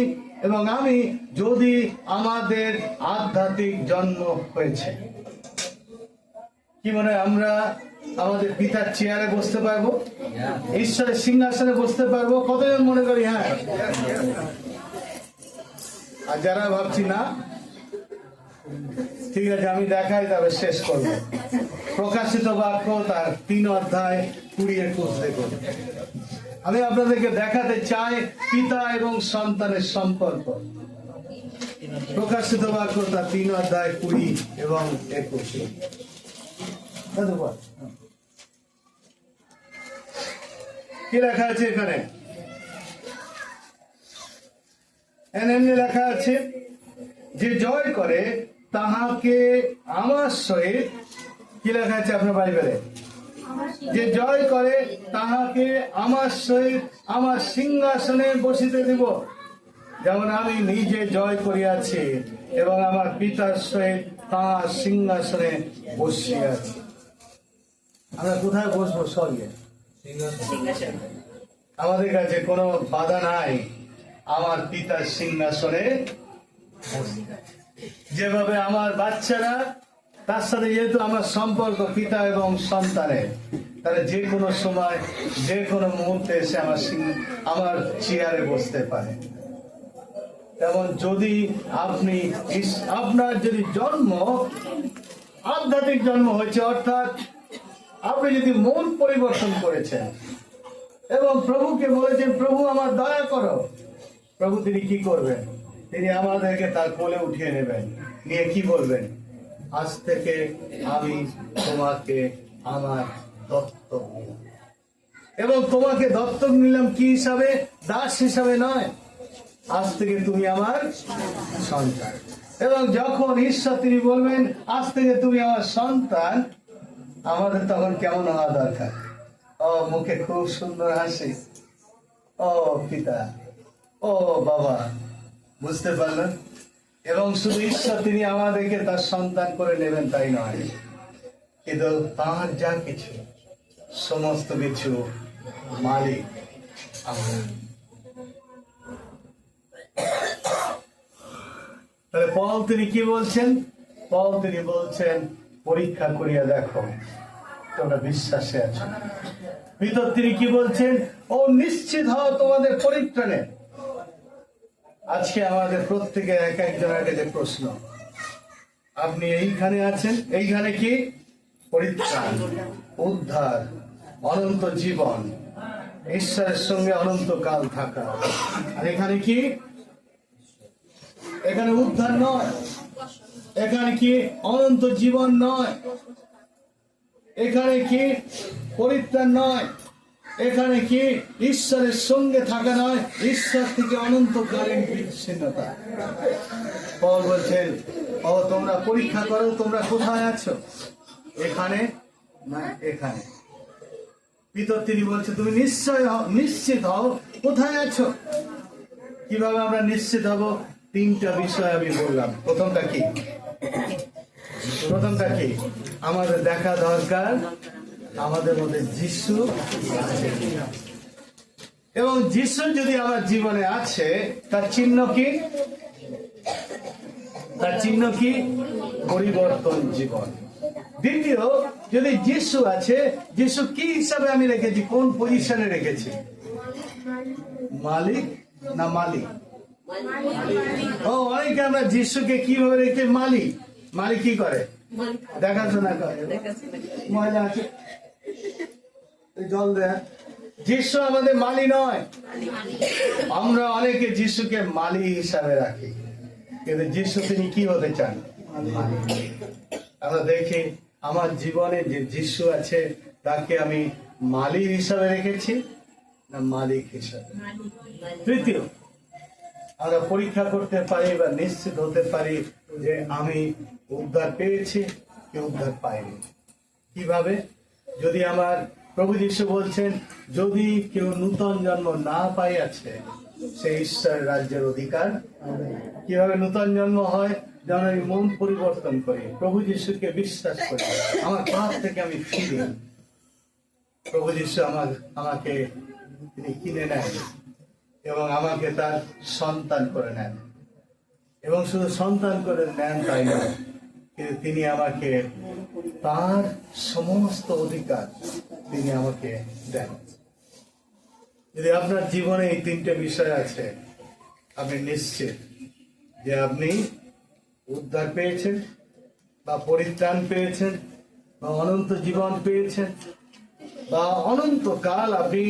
এবং আমি যদি আমাদের আধ্যাত্মিক জন্ম হয়েছে, কি মনে হয় আমরা আমাদের পিতার চেয়ারে বসতে পারবো? ঈশ্বরের সিংহাসনে বসতে পারবো? কতজন মনে করি হ্যাঁ? আর যারা ভাবছি না, ঠিক আছে, আমি দেখাই, তবে শেষ করবো। প্রকাশিত বাক্য তার 3:20 দেখুন। আমি আপনাদেরকে দেখাতে চাই পিতা এবং সন্তানের সম্পর্ক। প্রকাশিত বাক্য তার 3:20 কি লেখা আছে এখানে? এমনি লেখা আছে, যে জয় করে তাহাকে আমার সহিত, কি লেখা আছে আপনার বাইবেলে? যে জয় করে তাহাকে আমার সহিত আমার সিংহাসনে বসিতে দিব, যেমন আমি নিজে জয় করিয়াছি এবং আমার পিতার সহিত তাহার সিংহাসনে বসিয়াছি। আমরা কোথায় বসবো? স্বর্গে। আমাদের কাছে কোনো বাধা নাই আমার পিতার সিংহাসনে বসতে। যেভাবে আমার বাচ্চারা, তার সাথে যেহেতু আমার সম্পর্ক পিতা এবং সন্তানের, তাহলে যে কোনো সময় যে কোনো মুহূর্তে এসে আমার চেয়ারে বসতে পারে। তেমন যদি আপনার যদি জন্ম আধ্যাত্মিক জন্ম হয়েছে, অর্থাৎ আপনি যদি মন পরিবর্তন করেছেন এবং প্রভুকে বলেছেন, প্রভু আমার দয়া করো, প্রভু তিনি কি করবেন? তিনি আমাদেরকে তার কোলে উঠিয়ে নেবেন, নিয়ে কি বলবেন? আজ থেকে আমি তোমাকে আমার দত্তক নিলাম। এবং তোমাকে দত্তক নিলাম কি হিসাবে? দাস হিসাবে নয়, আজ থেকে তুমি আমার সন্তান। এবং যখন ঈশ্বর তিনি বলবেন আজ থেকে তুমি আমার সন্তান, আমাদের তখন কেমন হওয়া দরকার? ও মুখে খুব সুন্দর হাসি, ও পিতা, ও বাবা, বুঝতে পারলেন? এবং শুধু ঈশ্বর তিনি আমাদেরকে তার সন্তান করে নেবেন তাই নয়, কিন্তু তার যা কিছু সমস্ত কিছু মালিক আমরা। তাহলে পল তিনি কি বলছেন? পল তিনি বলছেন, পরীক্ষা করিয়া দেখো তোমরা বিশ্বাসে আছো। ভিতর তিনি কি বলছেন? ও নিশ্চিত হও তোমাদের পরিত্রাণে। আজকে আমাদের প্রত্যেকের এক একজনের কাছে প্রশ্ন, আপনি এইখানে আছেন, এইখানে কি? পরিত্রাণ, উদ্ধার, অনন্ত জীবন, ঈশ্বরের সঙ্গে অনন্তকাল থাকা। আর এখানে কি? এখানে উদ্ধার নয়, এখানে কি অনন্ত জীবন নয়, এখানে কি পরিত্রাণ নয়, এখানে কি ঈশ্বরের সঙ্গে থাকা নয়, ঈশ্বর থেকে অনন্তকালীন বিচ্ছিন্নতা। পল বলছেন, ও তোমরা পরীক্ষা করো তোমরা কোথায় আছো, এখানে না এখানে। ভিতর তিনি বলছে তুমি নিশ্চিত হও কোথায় আছো। কিভাবে আমরা নিশ্চিত হব? 3টা বিষয় আমি বললাম। প্রথমটা কি? আমাদের দেখা দরকার আমাদের মধ্যে যিশু আছে কিনা। এবং যিশু যদি আমার জীবনে আছে, তার চিহ্ন কি? পরিবর্তন জীবন। দ্বিতীয়, যদি যিশু আছে, যিশু কি হিসাবে আমি রেখেছি, কোন পজিশনে রেখেছি? মালিক না মালিক? ও, অনেকে আমরা যিশুকে কিভাবে রেখে মালিক। মালিক কি করে? দেখাশোনা করে। ময়লা আছে, জল দেয়। যিশু আমাদের মালি নয়। আমরা অনেকে যিশুকে মালি হিসাবে রাখি, কিন্তু যিশু তিনি কি হতে চান? আমরা দেখি আমার জীবনে যে যিশু আছে তাকে আমি মালি হিসাবে রেখেছি না মালিক হিসাবে? তৃতীয়, আমরা পরীক্ষা করতে পারি বা নিশ্চিত হতে পারি যে আমি উদ্ধার পেয়েছি কি উদ্ধার পাইনি। কিভাবে? যদি আমার প্রভু যিশু বলছেন, যদি কেউ নূতন জন্ম না পাইয়াছে সে ঈশ্বরের রাজ্যের অধিকার। কিভাবে নূতন জন্ম হয়? যেন আমি মন পরিবর্তন করি, প্রভু যিশুকে বিশ্বাস করি, আমার পাপ থেকে আমি ফিরি। প্রভু যিশু আমাকে তিনি কিনে নেন এবং আমাকে তার সন্তান করে নেন, এবং শুধু সন্তান করে নেন তাই নয়, কিন্তু তিনি আমাকে তার সমস্ত অধিকার তিনি আমাকে দেন। যদি আপনার জীবনে এই তিনটে বিষয় আছে, আপনি নিশ্চিত যে আপনি উদ্ধার পেয়েছেন বা পরিত্রাণ পেয়েছেন বা অনন্ত জীবন পেয়েছেন বা অনন্তকাল আপনি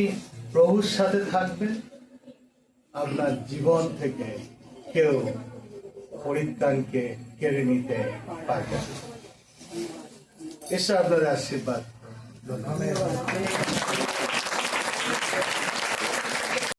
প্রভুর সাথে থাকবেন। আপনার জীবন থেকে কেউ পরিত্রাণকে কেড়ে নিতে পারবে না। ঈশ্বর আপনাদের আশীর্বাদ। ধন্যবাদ।